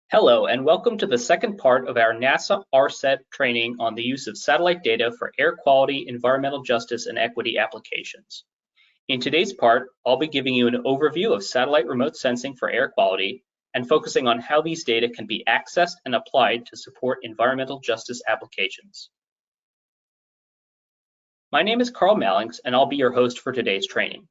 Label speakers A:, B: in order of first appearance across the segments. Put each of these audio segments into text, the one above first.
A: Hello, and welcome to the second part of our NASA ARSET training on the use of satellite data for air quality, environmental justice, and equity applications. In today's part, I'll be giving you an overview of satellite remote sensing for air quality and focusing on how these data can be accessed and applied to support environmental justice applications. My name is Carl Mallings, and I'll be your host for today's training.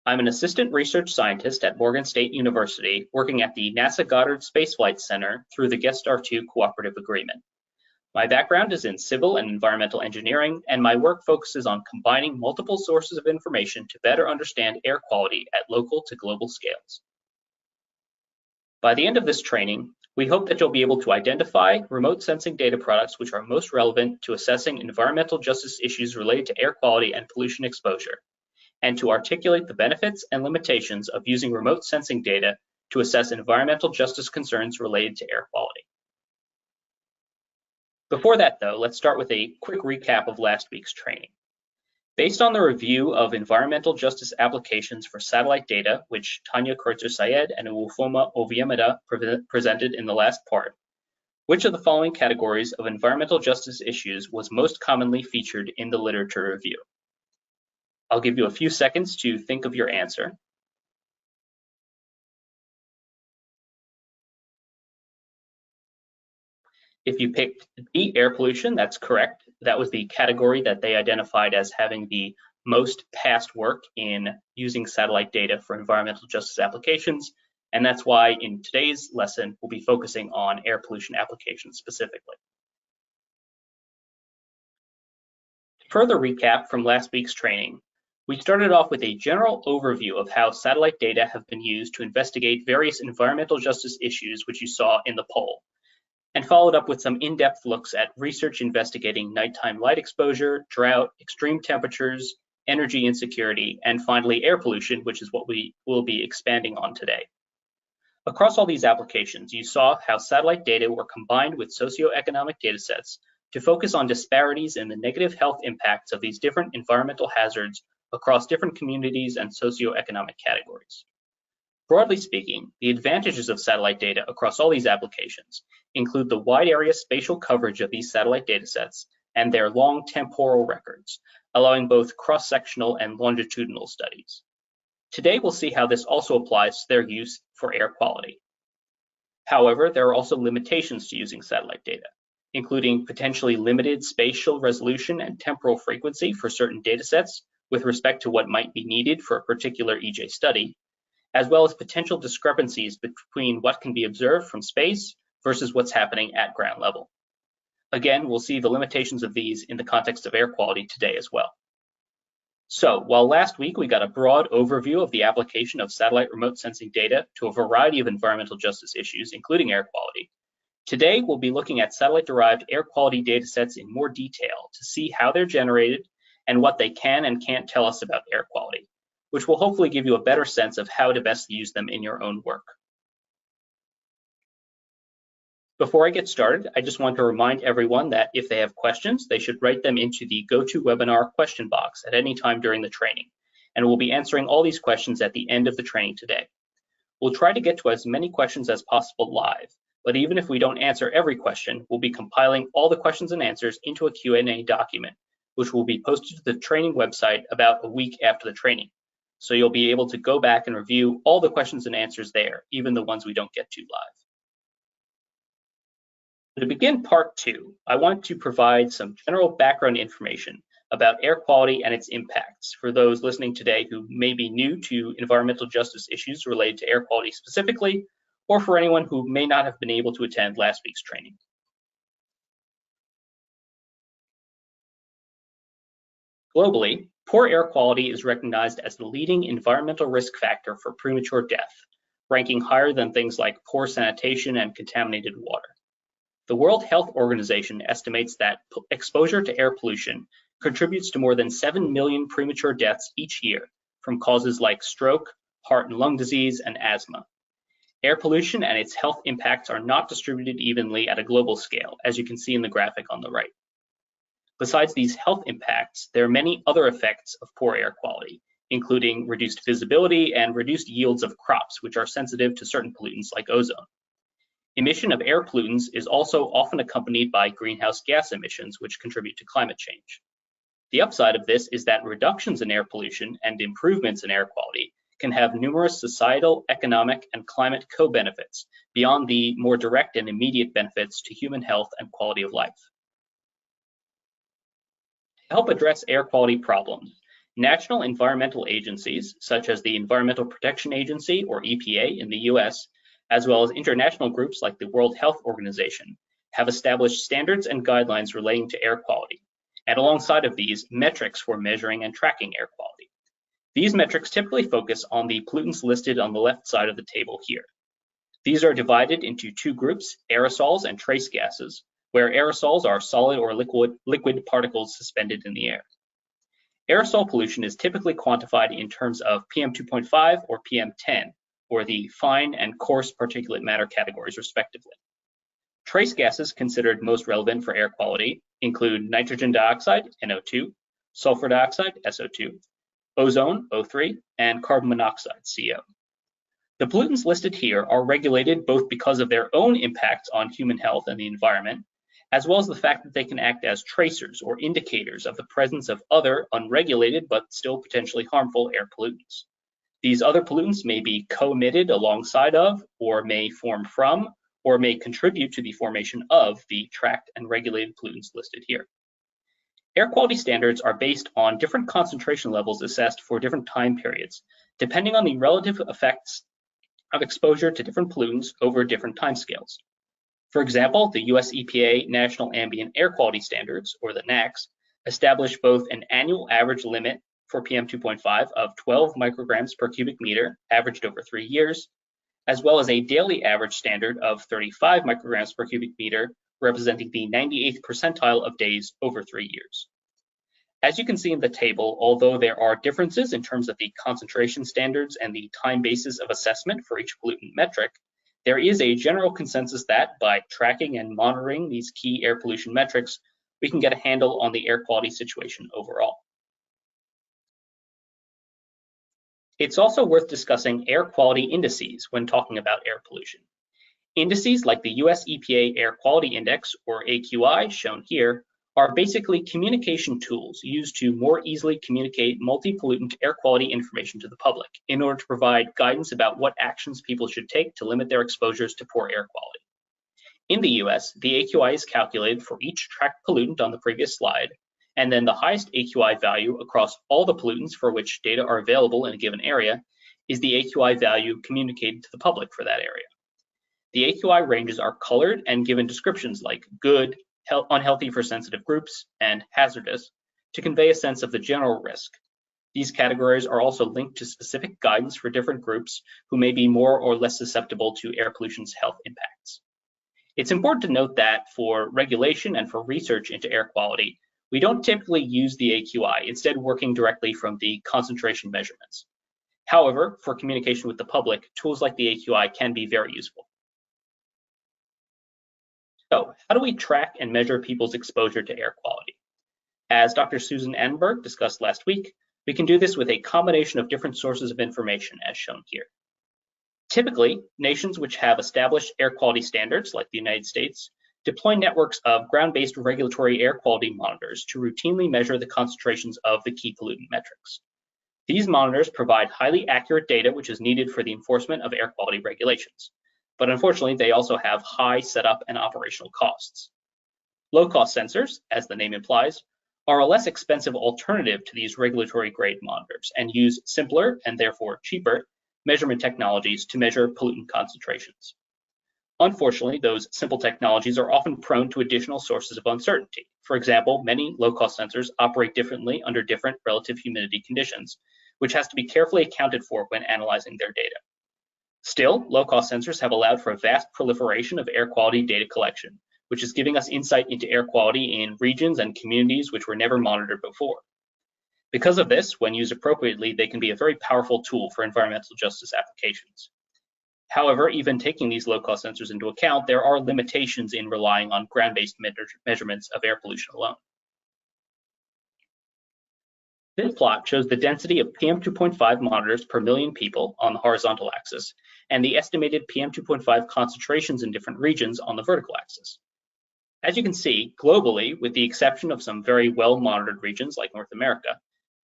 A: I'm an assistant research scientist at Morgan State University, working at the NASA Goddard Space Flight Center through the GESTAR-2 Cooperative Agreement. My background is in civil and environmental engineering, and my work focuses on combining multiple sources of information to better understand air quality at local to global scales. By the end of this training, we hope that you'll be able to identify remote sensing data products which are most relevant to assessing environmental justice issues related to air quality and pollution exposure, and to articulate the benefits and limitations of using remote sensing data to assess environmental justice concerns related to air quality. Before that, though, let's start with a quick recap of last week's training. Based on the review of environmental justice applications for satellite data, which Tanya Kreutzer-Sayed and Ufoma Oviemeda presented in the last part, which of the following categories of environmental justice issues was most commonly featured in the literature review? I'll give you a few seconds to think of your answer. If you picked B, air pollution, that's correct. That was the category that they identified as having the most past work in using satellite data for environmental justice applications. And that's why in today's lesson, we'll be focusing on air pollution applications specifically. To further recap from last week's training, we started off with a general overview of how satellite data have been used to investigate various environmental justice issues, which you saw in the poll, and followed up with some in-depth looks at research investigating nighttime light exposure, drought, extreme temperatures, energy insecurity, and finally air pollution, which is what we will be expanding on today. Across all these applications, you saw how satellite data were combined with socioeconomic datasets to focus on disparities in the negative health impacts of these different environmental hazards across different communities and socioeconomic categories. Broadly speaking, the advantages of satellite data across all these applications include the wide area spatial coverage of these satellite datasets and their long temporal records, allowing both cross-sectional and longitudinal studies. Today, we'll see how this also applies to their use for air quality. However, there are also limitations to using satellite data, including potentially limited spatial resolution and temporal frequency for certain datasets with respect to what might be needed for a particular EJ study, as well as potential discrepancies between what can be observed from space versus what's happening at ground level. Again, we'll see the limitations of these in the context of air quality today as well. So, while last week we got a broad overview of the application of satellite remote sensing data to a variety of environmental justice issues, including air quality, today we'll be looking at satellite-derived air quality datasets in more detail to see how they're generated and what they can and can't tell us about air quality, which will hopefully give you a better sense of how to best use them in your own work. Before I get started, I just want to remind everyone that if they have questions, they should write them into the GoToWebinar question box at any time during the training, and we'll be answering all these questions at the end of the training today. We'll try to get to as many questions as possible live, but even if we don't answer every question, we'll be compiling all the questions and answers into a Q&A document, which will be posted to the training website about a week after the training. So you'll be able to go back and review all the questions and answers there, even the ones we don't get to live. To begin part 2, I want to provide some general background information about air quality and its impacts for those listening today who may be new to environmental justice issues related to air quality specifically, or for anyone who may not have been able to attend last week's training. Globally, poor air quality is recognized as the leading environmental risk factor for premature death, ranking higher than things like poor sanitation and contaminated water. The World Health Organization estimates that exposure to air pollution contributes to more than 7 million premature deaths each year from causes like stroke, heart and lung disease, and asthma. Air pollution and its health impacts are not distributed evenly at a global scale, as you can see in the graphic on the right. Besides these health impacts, there are many other effects of poor air quality, including reduced visibility and reduced yields of crops, which are sensitive to certain pollutants like ozone. Emission of air pollutants is also often accompanied by greenhouse gas emissions, which contribute to climate change. The upside of this is that reductions in air pollution and improvements in air quality can have numerous societal, economic, and climate co-benefits beyond the more direct and immediate benefits to human health and quality of life. To help address air quality problems, national environmental agencies, such as the Environmental Protection Agency, or EPA in the US, as well as international groups like the World Health Organization, have established standards and guidelines relating to air quality, and alongside of these, metrics for measuring and tracking air quality. These metrics typically focus on the pollutants listed on the left side of the table here. These are divided into two groups, aerosols and trace gases, where aerosols are solid or liquid particles suspended in the air. Aerosol pollution is typically quantified in terms of PM2.5 or PM10, or the fine and coarse particulate matter categories respectively. Trace gases considered most relevant for air quality include nitrogen dioxide, NO2, sulfur dioxide, SO2, ozone, O3, and carbon monoxide, CO. The pollutants listed here are regulated both because of their own impacts on human health and the environment, as well as the fact that they can act as tracers or indicators of the presence of other unregulated but still potentially harmful air pollutants. These other pollutants may be co-emitted alongside of, or may form from, or may contribute to the formation of the tracked and regulated pollutants listed here. Air quality standards are based on different concentration levels assessed for different time periods, depending on the relative effects of exposure to different pollutants over different timescales. For example, the US EPA National Ambient Air Quality Standards, or the NAAQS, establish both an annual average limit for PM2.5 of 12 micrograms per cubic meter, averaged over 3 years, as well as a daily average standard of 35 micrograms per cubic meter, representing the 98th percentile of days over 3 years. As you can see in the table, although there are differences in terms of the concentration standards and the time basis of assessment for each pollutant metric, there is a general consensus that by tracking and monitoring these key air pollution metrics, we can get a handle on the air quality situation overall. It's also worth discussing air quality indices when talking about air pollution. Indices like the US EPA Air Quality Index, or AQI, shown here, are basically communication tools used to more easily communicate multi-pollutant air quality information to the public in order to provide guidance about what actions people should take to limit their exposures to poor air quality. In the US, the AQI is calculated for each tracked pollutant on the previous slide, and then the highest AQI value across all the pollutants for which data are available in a given area is the AQI value communicated to the public for that area. The AQI ranges are colored and given descriptions like good, unhealthy for sensitive groups, and hazardous to convey a sense of the general risk. These categories are also linked to specific guidance for different groups who may be more or less susceptible to air pollution's health impacts. It's important to note that for regulation and for research into air quality, we don't typically use the AQI, instead working directly from the concentration measurements. However, for communication with the public, tools like the AQI can be very useful. So, how do we track and measure people's exposure to air quality? As Dr. Susan Annenberg discussed last week, we can do this with a combination of different sources of information as shown here. Typically, nations which have established air quality standards, like the United States, deploy networks of ground-based regulatory air quality monitors to routinely measure the concentrations of the key pollutant metrics. These monitors provide highly accurate data which is needed for the enforcement of air quality regulations. But unfortunately, they also have high setup and operational costs. Low-cost sensors, as the name implies, are a less expensive alternative to these regulatory grade monitors and use simpler and therefore cheaper measurement technologies to measure pollutant concentrations. Unfortunately, those simple technologies are often prone to additional sources of uncertainty. For example, many low-cost sensors operate differently under different relative humidity conditions, which has to be carefully accounted for when analyzing their data. Still, low-cost sensors have allowed for a vast proliferation of air quality data collection, which is giving us insight into air quality in regions and communities which were never monitored before. Because of this, when used appropriately, they can be a very powerful tool for environmental justice applications. However, even taking these low-cost sensors into account, there are limitations in relying on ground-based measurements of air pollution alone. This plot shows the density of PM2.5 monitors per million people on the horizontal axis, and the estimated PM2.5 concentrations in different regions on the vertical axis. As you can see, globally, with the exception of some very well-monitored regions like North America,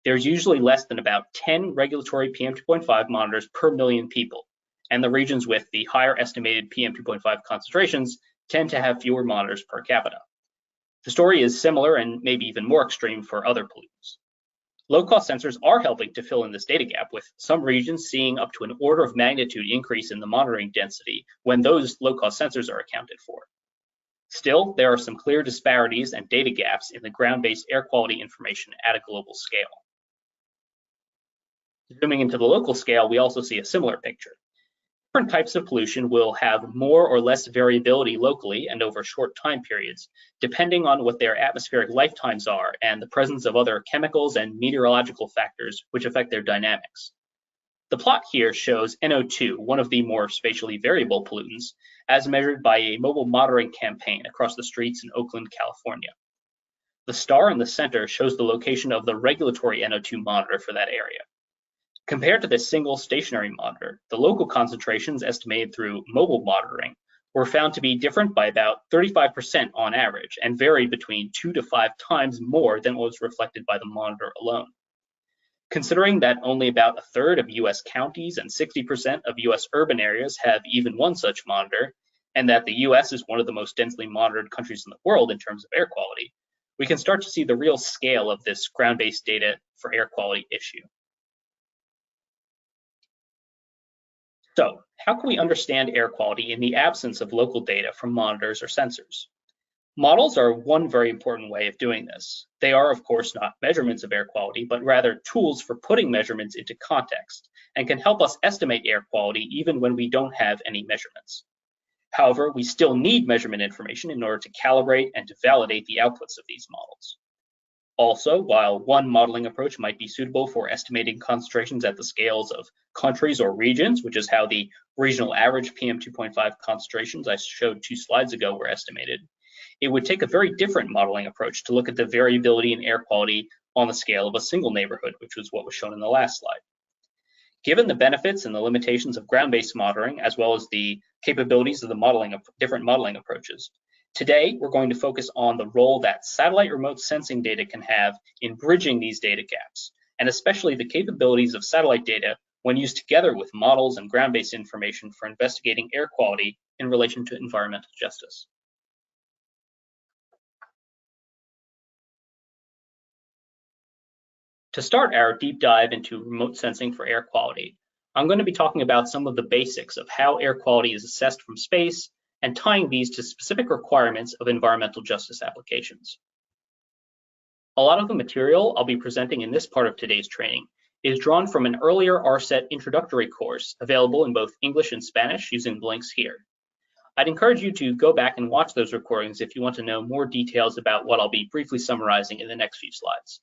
A: there's usually less than about 10 regulatory PM2.5 monitors per million people, and the regions with the higher estimated PM2.5 concentrations tend to have fewer monitors per capita. The story is similar and maybe even more extreme for other pollutants. Low-cost sensors are helping to fill in this data gap, with some regions seeing up to an order of magnitude increase in the monitoring density when those low-cost sensors are accounted for. Still, there are some clear disparities and data gaps in the ground-based air quality information at a global scale. Zooming into the local scale, we also see a similar picture. Different types of pollution will have more or less variability locally and over short time periods, depending on what their atmospheric lifetimes are and the presence of other chemicals and meteorological factors which affect their dynamics. The plot here shows NO2, one of the more spatially variable pollutants, as measured by a mobile monitoring campaign across the streets in Oakland, California. The star in the center shows the location of the regulatory NO2 monitor for that area. Compared to this single stationary monitor, the local concentrations estimated through mobile monitoring were found to be different by about 35% on average and varied between 2 to 5 times more than what was reflected by the monitor alone. Considering that only about a third of US counties and 60% of US urban areas have even one such monitor, and that the US is one of the most densely monitored countries in the world in terms of air quality, we can start to see the real scale of this ground-based data for air quality issue. So, how can we understand air quality in the absence of local data from monitors or sensors? Models are one very important way of doing this. They are, of course, not measurements of air quality, but rather tools for putting measurements into context and can help us estimate air quality even when we don't have any measurements. However, we still need measurement information in order to calibrate and to validate the outputs of these models. Also, while one modeling approach might be suitable for estimating concentrations at the scales of countries or regions, which is how the regional average PM2.5 concentrations I showed 2 slides ago were estimated, it would take a very different modeling approach to look at the variability in air quality on the scale of a single neighborhood, which was what was shown in the last slide. Given the benefits and the limitations of ground-based monitoring, as well as the capabilities of the different modeling approaches, today, we're going to focus on the role that satellite remote sensing data can have in bridging these data gaps, and especially the capabilities of satellite data when used together with models and ground-based information for investigating air quality in relation to environmental justice. To start our deep dive into remote sensing for air quality, I'm going to be talking about some of the basics of how air quality is assessed from space and tying these to specific requirements of environmental justice applications. A lot of the material I'll be presenting in this part of today's training is drawn from an earlier ARSET introductory course available in both English and Spanish using the links here. I'd encourage you to go back and watch those recordings if you want to know more details about what I'll be briefly summarizing in the next few slides.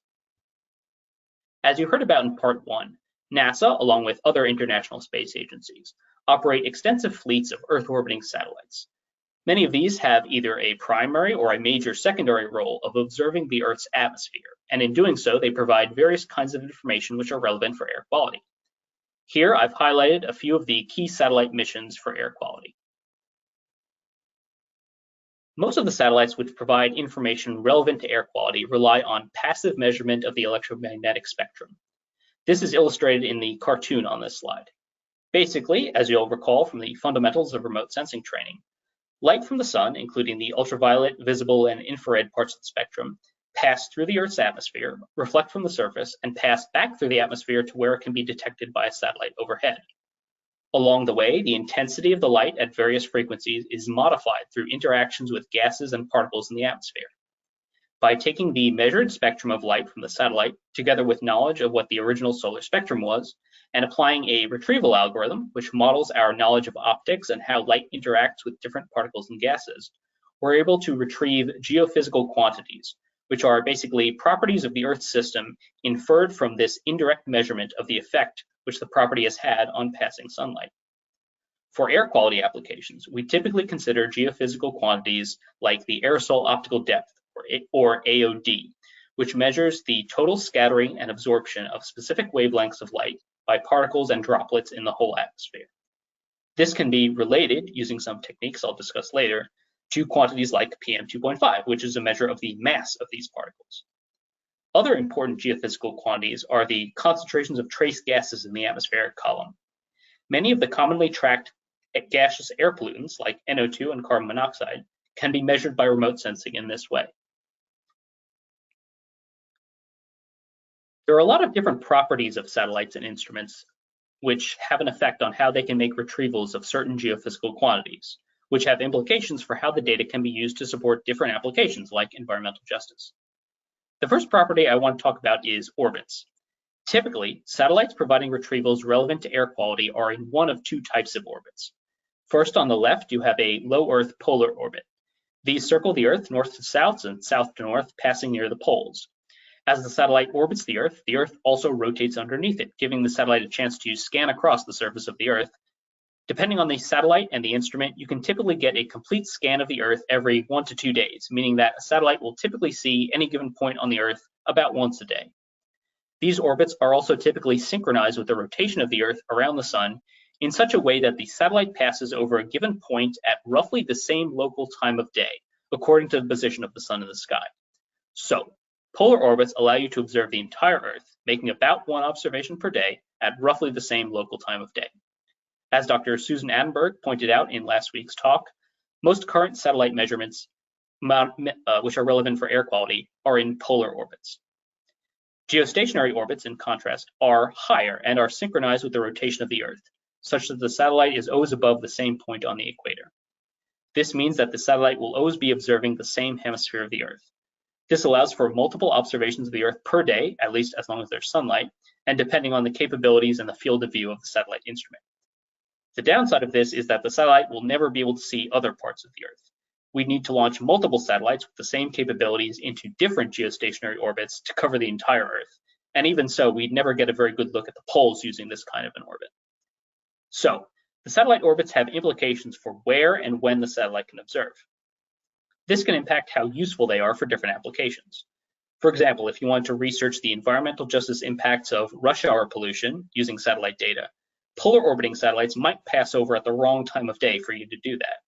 A: As you heard about in part 1, NASA, along with other international space agencies, operate extensive fleets of Earth orbiting satellites. Many of these have either a primary or a major secondary role of observing the Earth's atmosphere, and in doing so, they provide various kinds of information which are relevant for air quality. Here, I've highlighted a few of the key satellite missions for air quality. Most of the satellites which provide information relevant to air quality rely on passive measurement of the electromagnetic spectrum. This is illustrated in the cartoon on this slide. Basically, as you'll recall from the fundamentals of remote sensing training, light from the sun, including the ultraviolet, visible, and infrared parts of the spectrum, pass through the Earth's atmosphere, reflect from the surface, and pass back through the atmosphere to where it can be detected by a satellite overhead. Along the way, the intensity of the light at various frequencies is modified through interactions with gases and particles in the atmosphere. By taking the measured spectrum of light from the satellite, together with knowledge of what the original solar spectrum was, and applying a retrieval algorithm, which models our knowledge of optics and how light interacts with different particles and gases, we're able to retrieve geophysical quantities, which are basically properties of the Earth system inferred from this indirect measurement of the effect which the property has had on passing sunlight. For air quality applications, we typically consider geophysical quantities like the aerosol optical depth, or AOD, which measures the total scattering and absorption of specific wavelengths of light by particles and droplets in the whole atmosphere. This can be related, using some techniques I'll discuss later, to quantities like PM2.5, which is a measure of the mass of these particles. Other important geophysical quantities are the concentrations of trace gases in the atmospheric column. Many of the commonly tracked gaseous air pollutants, like NO2 and carbon monoxide, can be measured by remote sensing in this way. There are a lot of different properties of satellites and instruments which have an effect on how they can make retrievals of certain geophysical quantities, which have implications for how the data can be used to support different applications like environmental justice. The first property I want to talk about is orbits. Typically, satellites providing retrievals relevant to air quality are in one of two types of orbits. First, on the left, you have a low Earth polar orbit. These circle the Earth north to south and south to north, passing near the poles. As the satellite orbits the Earth also rotates underneath it, giving the satellite a chance to scan across the surface of the Earth. Depending on the satellite and the instrument, you can typically get a complete scan of the Earth every 1 to 2 days, meaning that a satellite will typically see any given point on the Earth about once a day. These orbits are also typically synchronized with the rotation of the Earth around the Sun in such a way that the satellite passes over a given point at roughly the same local time of day, according to the position of the Sun in the sky. So, polar orbits allow you to observe the entire Earth, making about 1 observation per day at roughly the same local time of day. As Dr. Susan Adenberg pointed out in last week's talk, most current satellite measurements, which are relevant for air quality, are in polar orbits. Geostationary orbits, in contrast, are higher and are synchronized with the rotation of the Earth, such that the satellite is always above the same point on the equator. This means that the satellite will always be observing the same hemisphere of the Earth. This allows for multiple observations of the Earth per day, at least as long as there's sunlight, and depending on the capabilities and the field of view of the satellite instrument. The downside of this is that the satellite will never be able to see other parts of the Earth. We'd need to launch multiple satellites with the same capabilities into different geostationary orbits to cover the entire Earth, and even so, we'd never get a very good look at the poles using this kind of an orbit. So, the satellite orbits have implications for where and when the satellite can observe. This can impact how useful they are for different applications. For example, if you want to research the environmental justice impacts of rush hour pollution using satellite data, polar orbiting satellites might pass over at the wrong time of day for you to do that.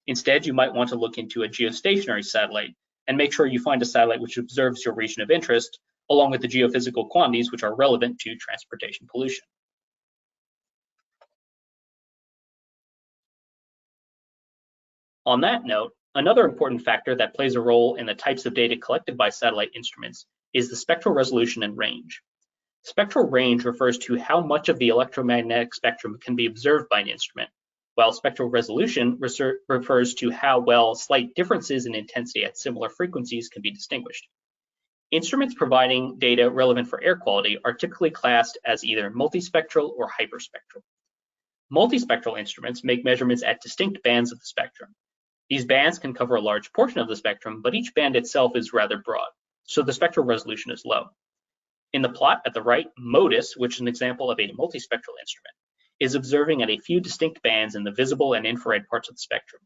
A: Instead, you might want to look into a geostationary satellite and make sure you find a satellite which observes your region of interest, along with the geophysical quantities which are relevant to transportation pollution. On that note, another important factor that plays a role in the types of data collected by satellite instruments is the spectral resolution and range. Spectral range refers to how much of the electromagnetic spectrum can be observed by an instrument, while spectral resolution refers to how well slight differences in intensity at similar frequencies can be distinguished. Instruments providing data relevant for air quality are typically classed as either multispectral or hyperspectral. Multispectral instruments make measurements at distinct bands of the spectrum. These bands can cover a large portion of the spectrum, but each band itself is rather broad, so the spectral resolution is low. In the plot at the right, MODIS, which is an example of a multispectral instrument, is observing at a few distinct bands in the visible and infrared parts of the spectrum,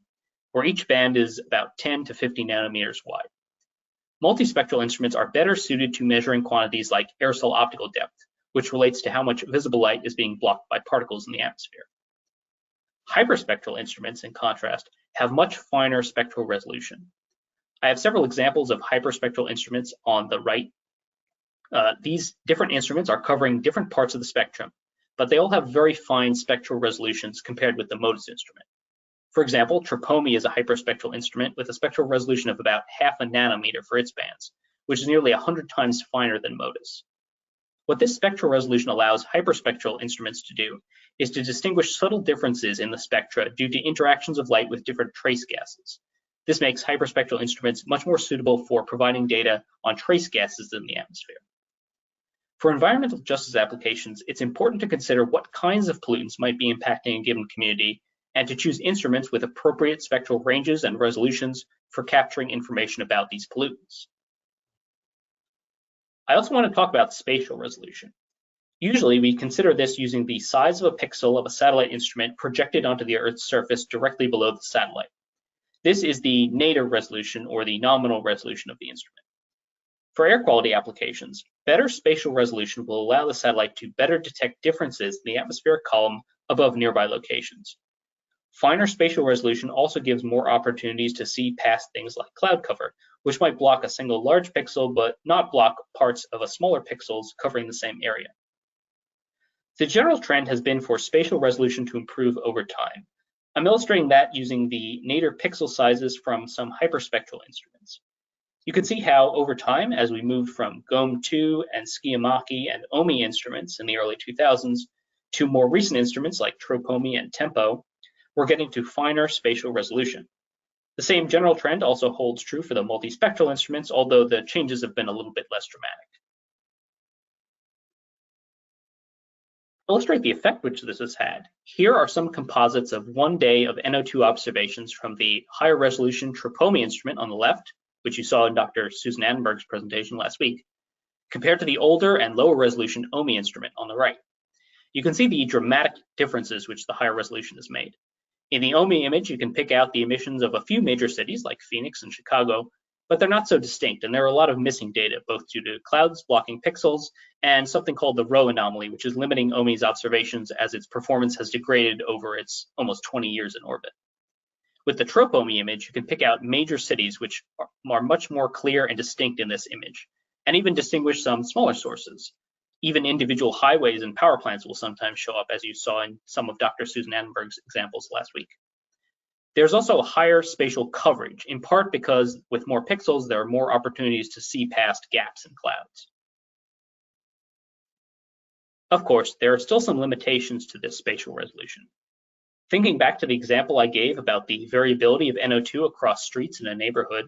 A: where each band is about 10 to 50 nanometers wide. Multispectral instruments are better suited to measuring quantities like aerosol optical depth, which relates to how much visible light is being blocked by particles in the atmosphere. Hyperspectral instruments, in contrast, have much finer spectral resolution. I have several examples of hyperspectral instruments on the right. These different instruments are covering different parts of the spectrum, but they all have very fine spectral resolutions compared with the MODIS instrument. For example, TRPOMI is a hyperspectral instrument with a spectral resolution of about half a nanometer for its bands, which is nearly 100 times finer than MODIS. What this spectral resolution allows hyperspectral instruments to do is to distinguish subtle differences in the spectra due to interactions of light with different trace gases. This makes hyperspectral instruments much more suitable for providing data on trace gases in the atmosphere. For environmental justice applications, it's important to consider what kinds of pollutants might be impacting a given community and to choose instruments with appropriate spectral ranges and resolutions for capturing information about these pollutants. I also want to talk about spatial resolution. Usually, we consider this using the size of a pixel of a satellite instrument projected onto the Earth's surface directly below the satellite. This is the native resolution or the nominal resolution of the instrument. For air quality applications, better spatial resolution will allow the satellite to better detect differences in the atmospheric column above nearby locations. Finer spatial resolution also gives more opportunities to see past things like cloud cover, which might block a single large pixel but not block parts of a smaller pixels covering the same area. The general trend has been for spatial resolution to improve over time. I'm illustrating that using the nadir pixel sizes from some hyperspectral instruments. You can see how over time, as we moved from GOM2 and Skiamaki and OMI instruments in the early 2000s to more recent instruments like Tropomi and Tempo, we're getting to finer spatial resolution. The same general trend also holds true for the multispectral instruments, although the changes have been a little bit less dramatic. To illustrate the effect which this has had, here are some composites of 1 day of NO2 observations from the higher resolution Tropomi instrument on the left, which you saw in Dr. Susan Annenberg's presentation last week, compared to the older and lower resolution OMI instrument on the right. You can see the dramatic differences which the higher resolution has made. In the OMI image, you can pick out the emissions of a few major cities like Phoenix and Chicago, but they're not so distinct, and there are a lot of missing data, both due to clouds blocking pixels and something called the Rho anomaly, which is limiting OMI's observations as its performance has degraded over its almost 20 years in orbit. With the Tropomi image, you can pick out major cities which are much more clear and distinct in this image, and even distinguish some smaller sources. Even individual highways and power plants will sometimes show up, as you saw in some of Dr. Susan Annenberg's examples last week. There's also a higher spatial coverage, in part because with more pixels, there are more opportunities to see past gaps in clouds. Of course, there are still some limitations to this spatial resolution. Thinking back to the example I gave about the variability of NO2 across streets in a neighborhood,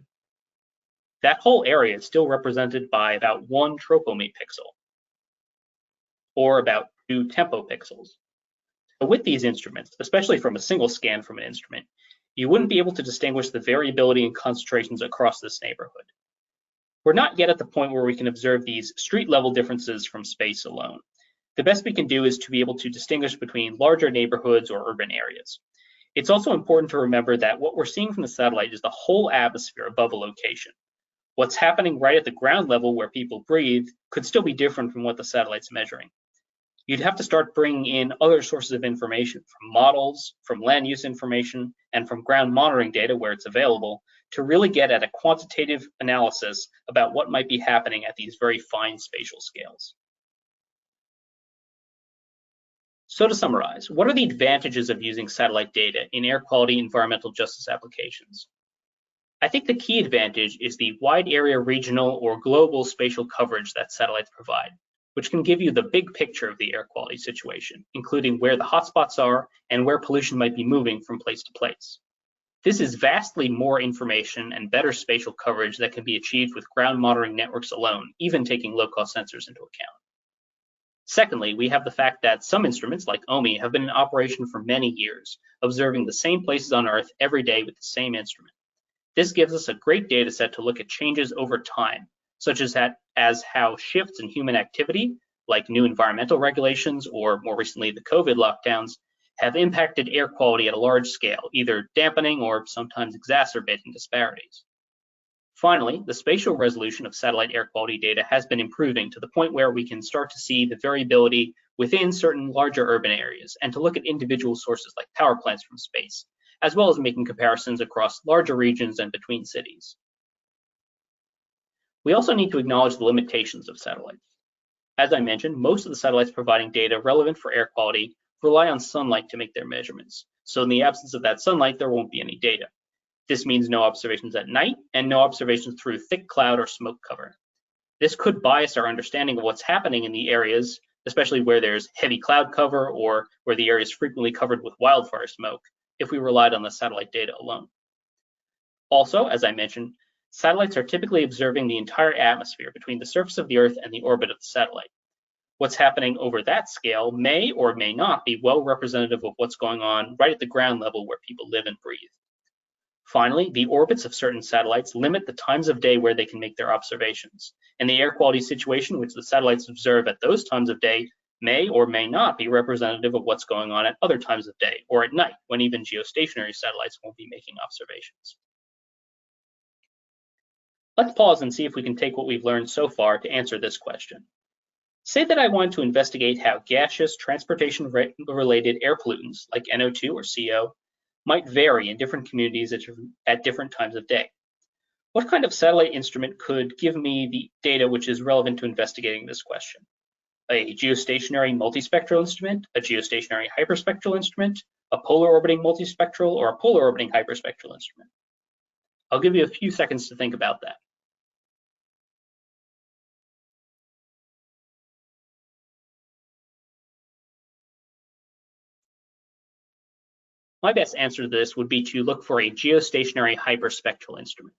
A: that whole area is still represented by about 1 Tropomi pixel, or about 2 Tempo pixels. So with these instruments, especially from a single scan from an instrument, you wouldn't be able to distinguish the variability in concentrations across this neighborhood. We're not yet at the point where we can observe these street level differences from space alone. The best we can do is to be able to distinguish between larger neighborhoods or urban areas. It's also important to remember that what we're seeing from the satellite is the whole atmosphere above a location. What's happening right at the ground level where people breathe could still be different from what the satellite's measuring. You'd have to start bringing in other sources of information from models, from land use information, and from ground monitoring data where it's available to really get at a quantitative analysis about what might be happening at these very fine spatial scales. So to summarize, what are the advantages of using satellite data in air quality environmental justice applications? I think the key advantage is the wide area regional or global spatial coverage that satellites provide, which can give you the big picture of the air quality situation, including where the hotspots are and where pollution might be moving from place to place. This is vastly more information and better spatial coverage that can be achieved with ground monitoring networks alone, even taking low-cost sensors into account. Secondly, we have the fact that some instruments like OMI have been in operation for many years, observing the same places on Earth every day with the same instrument. This gives us a great data set to look at changes over time, such as how shifts in human activity, like new environmental regulations or more recently the COVID lockdowns, have impacted air quality at a large scale, either dampening or sometimes exacerbating disparities. Finally, the spatial resolution of satellite air quality data has been improving to the point where we can start to see the variability within certain larger urban areas and to look at individual sources like power plants from space, as well as making comparisons across larger regions and between cities. We also need to acknowledge the limitations of satellites. As I mentioned, most of the satellites providing data relevant for air quality rely on sunlight to make their measurements. So in the absence of that sunlight, there won't be any data. This means no observations at night and no observations through thick cloud or smoke cover. This could bias our understanding of what's happening in the areas, especially where there's heavy cloud cover or where the area is frequently covered with wildfire smoke, if we relied on the satellite data alone. Also, as I mentioned, satellites are typically observing the entire atmosphere between the surface of the Earth and the orbit of the satellite. What's happening over that scale may or may not be well representative of what's going on right at the ground level where people live and breathe. Finally, the orbits of certain satellites limit the times of day where they can make their observations, and the air quality situation which the satellites observe at those times of day may or may not be representative of what's going on at other times of day or at night when even geostationary satellites won't be making observations. Let's pause and see if we can take what we've learned so far to answer this question. Say that I want to investigate how gaseous transportation-related air pollutants, like NO2 or CO, might vary in different communities at different times of day. What kind of satellite instrument could give me the data which is relevant to investigating this question? A geostationary multispectral instrument, a geostationary hyperspectral instrument, a polar orbiting multispectral, or a polar orbiting hyperspectral instrument? I'll give you a few seconds to think about that. My best answer to this would be to look for a geostationary hyperspectral instrument.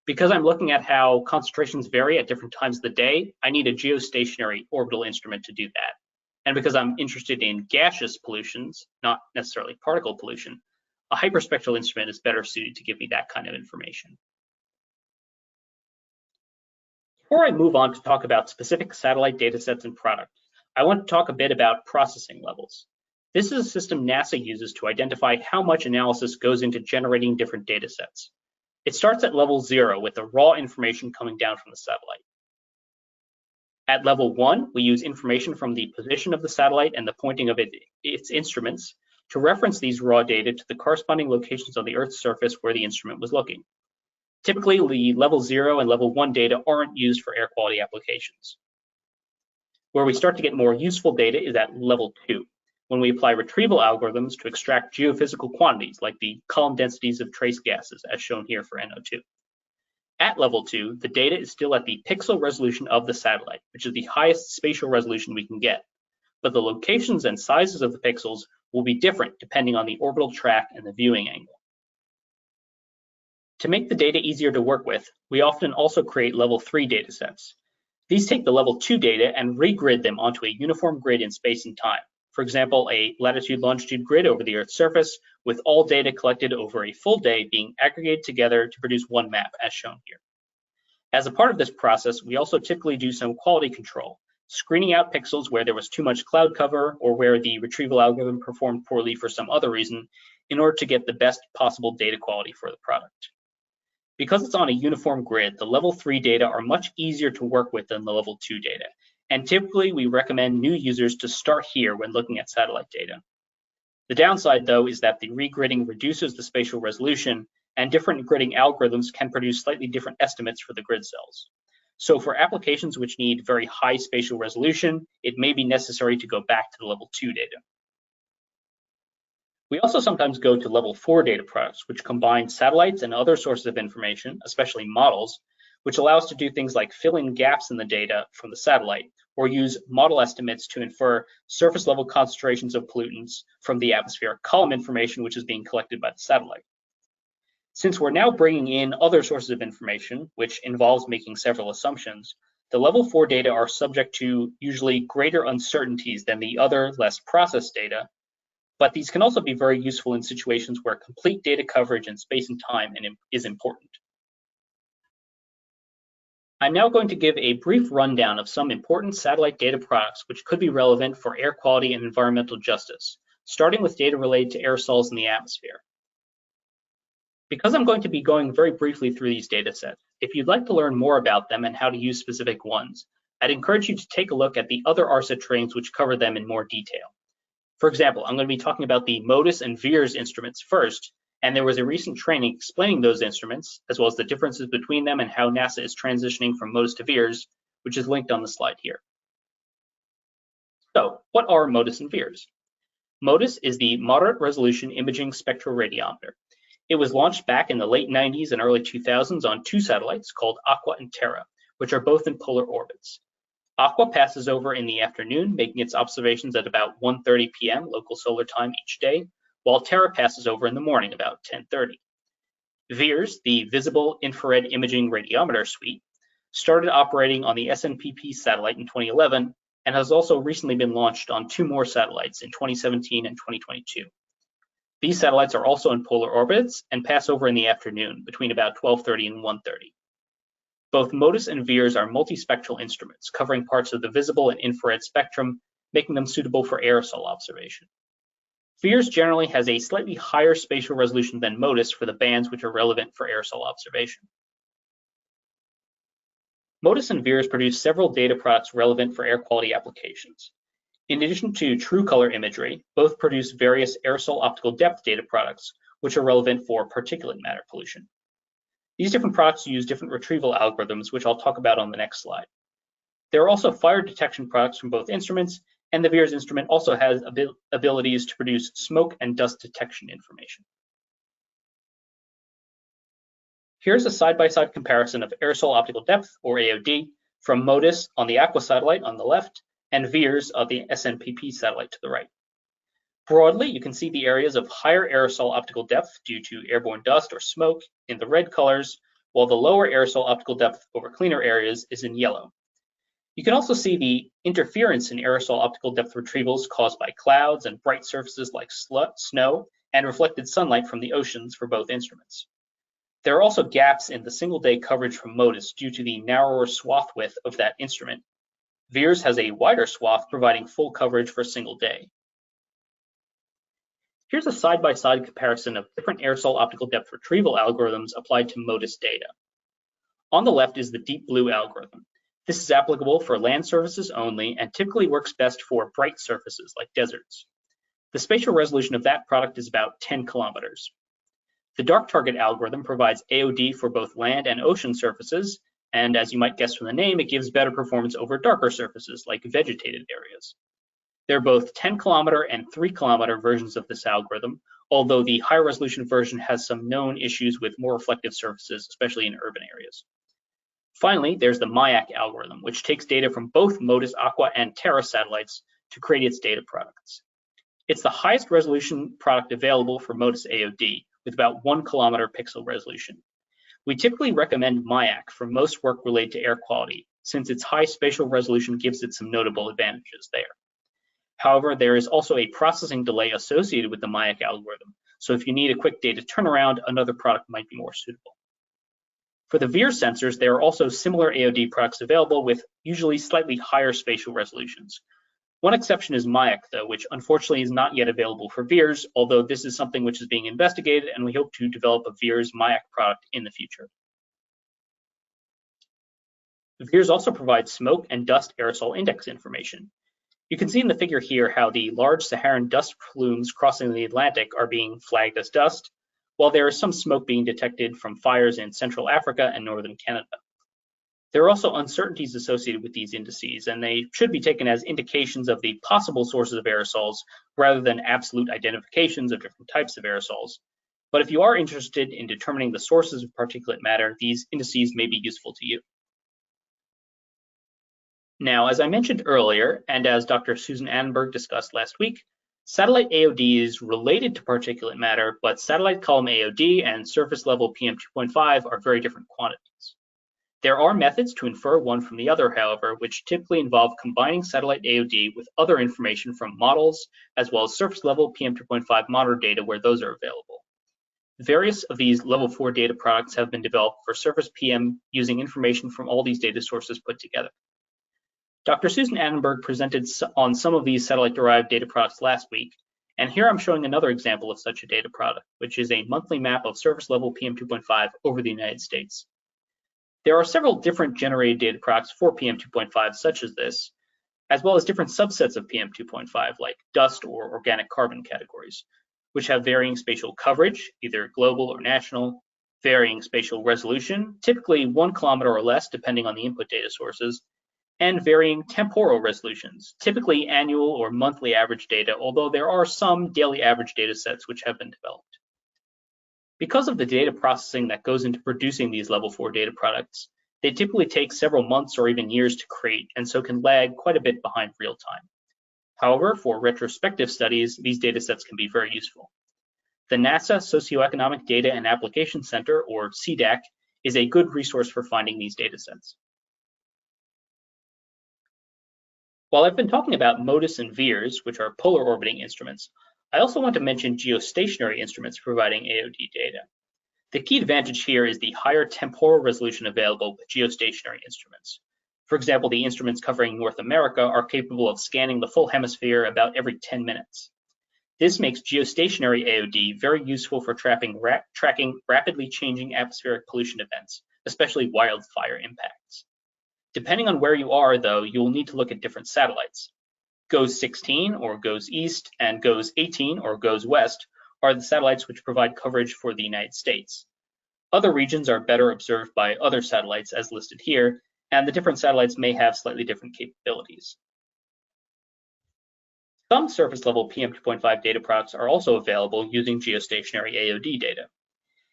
A: Because I'm looking at how concentrations vary at different times of the day, I need a geostationary orbital instrument to do that. And because I'm interested in gaseous pollutions, not necessarily particle pollution, a hyperspectral instrument is better suited to give me that kind of information. Before I move on to talk about specific satellite datasets and products, I want to talk a bit about processing levels. This is a system NASA uses to identify how much analysis goes into generating different datasets. It starts at level 0 with the raw information coming down from the satellite. At level 1, we use information from the position of the satellite and the pointing of its instruments to reference these raw data to the corresponding locations on the Earth's surface where the instrument was looking. Typically, the level 0 and level 1 data aren't used for air quality applications. Where we start to get more useful data is at level 2, when we apply retrieval algorithms to extract geophysical quantities like the column densities of trace gases, as shown here for NO2. At level 2, the data is still at the pixel resolution of the satellite, which is the highest spatial resolution we can get. But the locations and sizes of the pixels will be different depending on the orbital track and the viewing angle. To make the data easier to work with, we often also create level 3 datasets. These take the level 2 data and regrid them onto a uniform grid in space and time. For example, a latitude-longitude grid over the Earth's surface, with all data collected over a full day being aggregated together to produce one map, as shown here. As a part of this process, we also typically do some quality control, screening out pixels where there was too much cloud cover or where the retrieval algorithm performed poorly for some other reason, in order to get the best possible data quality for the product. Because it's on a uniform grid, the level 3 data are much easier to work with than the level 2 data, and typically we recommend new users to start here when looking at satellite data. The downside, though, is that the regridding reduces the spatial resolution, and different gridding algorithms can produce slightly different estimates for the grid cells. So for applications which need very high spatial resolution, it may be necessary to go back to the level 2 data. We also sometimes go to level 4 data products, which combine satellites and other sources of information, especially models, which allow us to do things like fill in gaps in the data from the satellite, or use model estimates to infer surface level concentrations of pollutants from the atmospheric column information which is being collected by the satellite. Since we're now bringing in other sources of information, which involves making several assumptions, the level 4 data are subject to usually greater uncertainties than the other, less processed data, but these can also be very useful in situations where complete data coverage in space and time is important. I'm now going to give a brief rundown of some important satellite data products which could be relevant for air quality and environmental justice, starting with data related to aerosols in the atmosphere. Because I'm going to be going very briefly through these data sets, if you'd like to learn more about them and how to use specific ones, I'd encourage you to take a look at the other ARSET trainings which cover them in more detail. For example, I'm going to be talking about the MODIS and VIIRS instruments first, and there was a recent training explaining those instruments, as well as the differences between them and how NASA is transitioning from MODIS to VIIRS, which is linked on the slide here. So, what are MODIS and VIIRS? MODIS is the Moderate Resolution Imaging Spectroradiometer. It was launched back in the late 90s and early 2000s on 2 satellites called Aqua and Terra, which are both in polar orbits. Aqua passes over in the afternoon, making its observations at about 1:30 p.m. local solar time each day, while Terra passes over in the morning about 10:30. VIIRS, the Visible Infrared Imaging Radiometer Suite, started operating on the SNPP satellite in 2011 and has also recently been launched on 2 more satellites in 2017 and 2022. These satellites are also in polar orbits and pass over in the afternoon between about 12:30 and 1:30. Both MODIS and VIIRS are multispectral instruments covering parts of the visible and infrared spectrum, making them suitable for aerosol observation. VIIRS generally has a slightly higher spatial resolution than MODIS for the bands which are relevant for aerosol observation. MODIS and VIIRS produce several data products relevant for air quality applications. In addition to true color imagery, both produce various aerosol optical depth data products, which are relevant for particulate matter pollution. These different products use different retrieval algorithms, which I'll talk about on the next slide. There are also fire detection products from both instruments, and the VIIRS instrument also has abilities to produce smoke and dust detection information. Here's a side-by-side comparison of aerosol optical depth, or AOD, from MODIS on the Aqua satellite on the left, and VIIRS on the SNPP satellite to the right. Broadly, you can see the areas of higher aerosol optical depth due to airborne dust or smoke in the red colors, while the lower aerosol optical depth over cleaner areas is in yellow. You can also see the interference in aerosol optical depth retrievals caused by clouds and bright surfaces like snow and reflected sunlight from the oceans for both instruments. There are also gaps in the single-day coverage from MODIS due to the narrower swath width of that instrument. VIIRS has a wider swath providing full coverage for a single day. Here's a side-by-side comparison of different aerosol optical depth retrieval algorithms applied to MODIS data. On the left is the deep blue algorithm. This is applicable for land surfaces only and typically works best for bright surfaces like deserts. The spatial resolution of that product is about 10 kilometers. The dark target algorithm provides AOD for both land and ocean surfaces, and as you might guess from the name, it gives better performance over darker surfaces like vegetated areas. There are both 10-kilometer and 3-kilometer versions of this algorithm, although the high resolution version has some known issues with more reflective surfaces, especially in urban areas. Finally, there's the MIAC algorithm, which takes data from both MODIS Aqua and Terra satellites to create its data products. It's the highest resolution product available for MODIS AOD, with about 1 kilometer pixel resolution. We typically recommend MIAC for most work related to air quality, since its high spatial resolution gives it some notable advantages there. However, there is also a processing delay associated with the MIAC algorithm, so if you need a quick data turnaround, another product might be more suitable. For the VIIRS sensors, there are also similar AOD products available with usually slightly higher spatial resolutions. One exception is MIAC, though, which unfortunately is not yet available for VIIRS, although this is something which is being investigated, and we hope to develop a VIIRS MIAC product in the future. VIIRS also provides smoke and dust aerosol index information. You can see in the figure here how the large Saharan dust plumes crossing the Atlantic are being flagged as dust, while there is some smoke being detected from fires in Central Africa and northern Canada. There are also uncertainties associated with these indices, and they should be taken as indications of the possible sources of aerosols rather than absolute identifications of different types of aerosols. But if you are interested in determining the sources of particulate matter, these indices may be useful to you. Now, as I mentioned earlier, and as Dr. Susan Annenberg discussed last week, satellite AOD is related to particulate matter, but satellite column AOD and surface level PM2.5 are very different quantities. There are methods to infer one from the other, however, which typically involve combining satellite AOD with other information from models, as well as surface level PM2.5 monitor data where those are available. Various of these level 4 data products have been developed for surface PM using information from all these data sources put together. Dr. Susan Annenberg presented on some of these satellite-derived data products last week, and here I'm showing another example of such a data product, which is a monthly map of surface-level PM2.5 over the United States. There are several different generated data products for PM2.5 such as this, as well as different subsets of PM2.5 like dust or organic carbon categories, which have varying spatial coverage, either global or national, varying spatial resolution, typically 1 kilometer or less depending on the input data sources, and varying temporal resolutions, typically annual or monthly average data, although there are some daily average data sets which have been developed. Because of the data processing that goes into producing these level 4 data products, they typically take several months or even years to create, and so can lag quite a bit behind real time. However, for retrospective studies, these data sets can be very useful. The NASA Socioeconomic Data and Application Center, or CDAC, is a good resource for finding these data sets. While I've been talking about MODIS and VIIRS, which are polar orbiting instruments, I also want to mention geostationary instruments providing AOD data. The key advantage here is the higher temporal resolution available with geostationary instruments. For example, the instruments covering North America are capable of scanning the full hemisphere about every 10 minutes. This makes geostationary AOD very useful for tracking rapidly changing atmospheric pollution events, especially wildfire impacts. Depending on where you are, though, you will need to look at different satellites. GOES 16 or GOES East and GOES 18 or GOES West are the satellites which provide coverage for the United States. Other regions are better observed by other satellites as listed here, and the different satellites may have slightly different capabilities. Some surface level PM2.5 data products are also available using geostationary AOD data.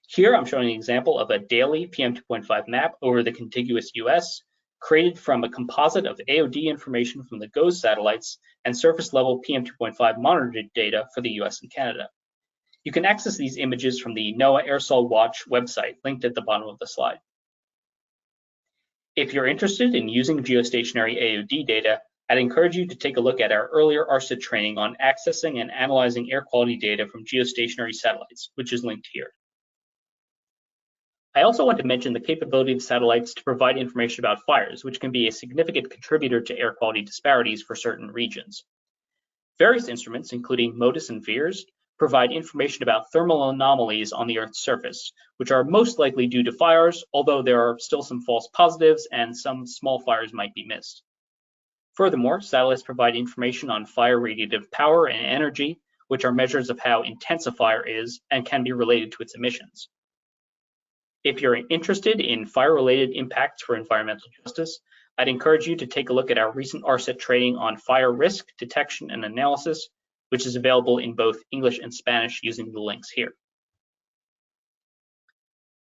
A: Here I'm showing an example of a daily PM2.5 map over the contiguous US, created from a composite of AOD information from the GOES satellites and surface level PM2.5 monitored data for the US and Canada. You can access these images from the NOAA Aerosol Watch website linked at the bottom of the slide. If you're interested in using geostationary AOD data, I'd encourage you to take a look at our earlier ARSET training on accessing and analyzing air quality data from geostationary satellites, which is linked here. I also want to mention the capability of satellites to provide information about fires, which can be a significant contributor to air quality disparities for certain regions. Various instruments, including MODIS and VIIRS, provide information about thermal anomalies on the Earth's surface, which are most likely due to fires, although there are still some false positives and some small fires might be missed. Furthermore, satellites provide information on fire radiative power and energy, which are measures of how intense a fire is and can be related to its emissions. If you're interested in fire-related impacts for environmental justice, I'd encourage you to take a look at our recent ARSET training on fire risk detection and analysis, which is available in both English and Spanish using the links here. To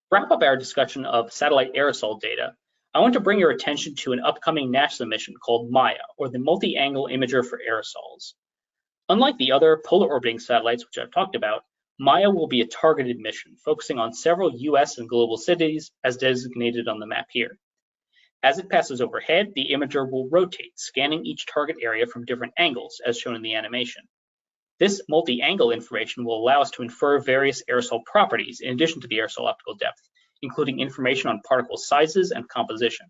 A: wrap up our discussion of satellite aerosol data, I want to bring your attention to an upcoming NASA mission called MAIA, or the Multi-Angle Imager for Aerosols. Unlike the other polar orbiting satellites which I've talked about, MAIA will be a targeted mission focusing on several US and global cities as designated on the map here. As it passes overhead, the imager will rotate, scanning each target area from different angles, as shown in the animation. This multi-angle information will allow us to infer various aerosol properties in addition to the aerosol optical depth, including information on particle sizes and composition.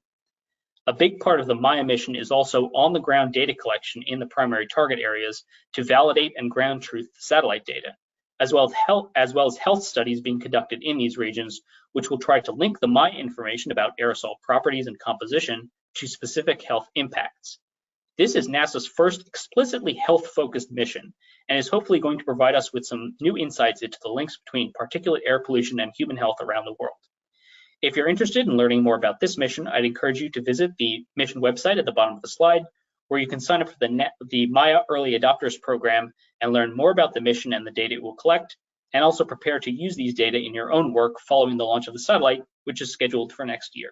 A: A big part of the MAIA mission is also on-the-ground data collection in the primary target areas to validate and ground truth the satellite data, as well as health studies being conducted in these regions, which will try to link the MAIA information about aerosol properties and composition to specific health impacts. This is NASA's first explicitly health-focused mission, and is hopefully going to provide us with some new insights into the links between particulate air pollution and human health around the world. If you're interested in learning more about this mission, I'd encourage you to visit the mission website at the bottom of the slide, where you can sign up for the MAIA Early Adopters Program and learn more about the mission and the data it will collect, and also prepare to use these data in your own work following the launch of the satellite, which is scheduled for next year.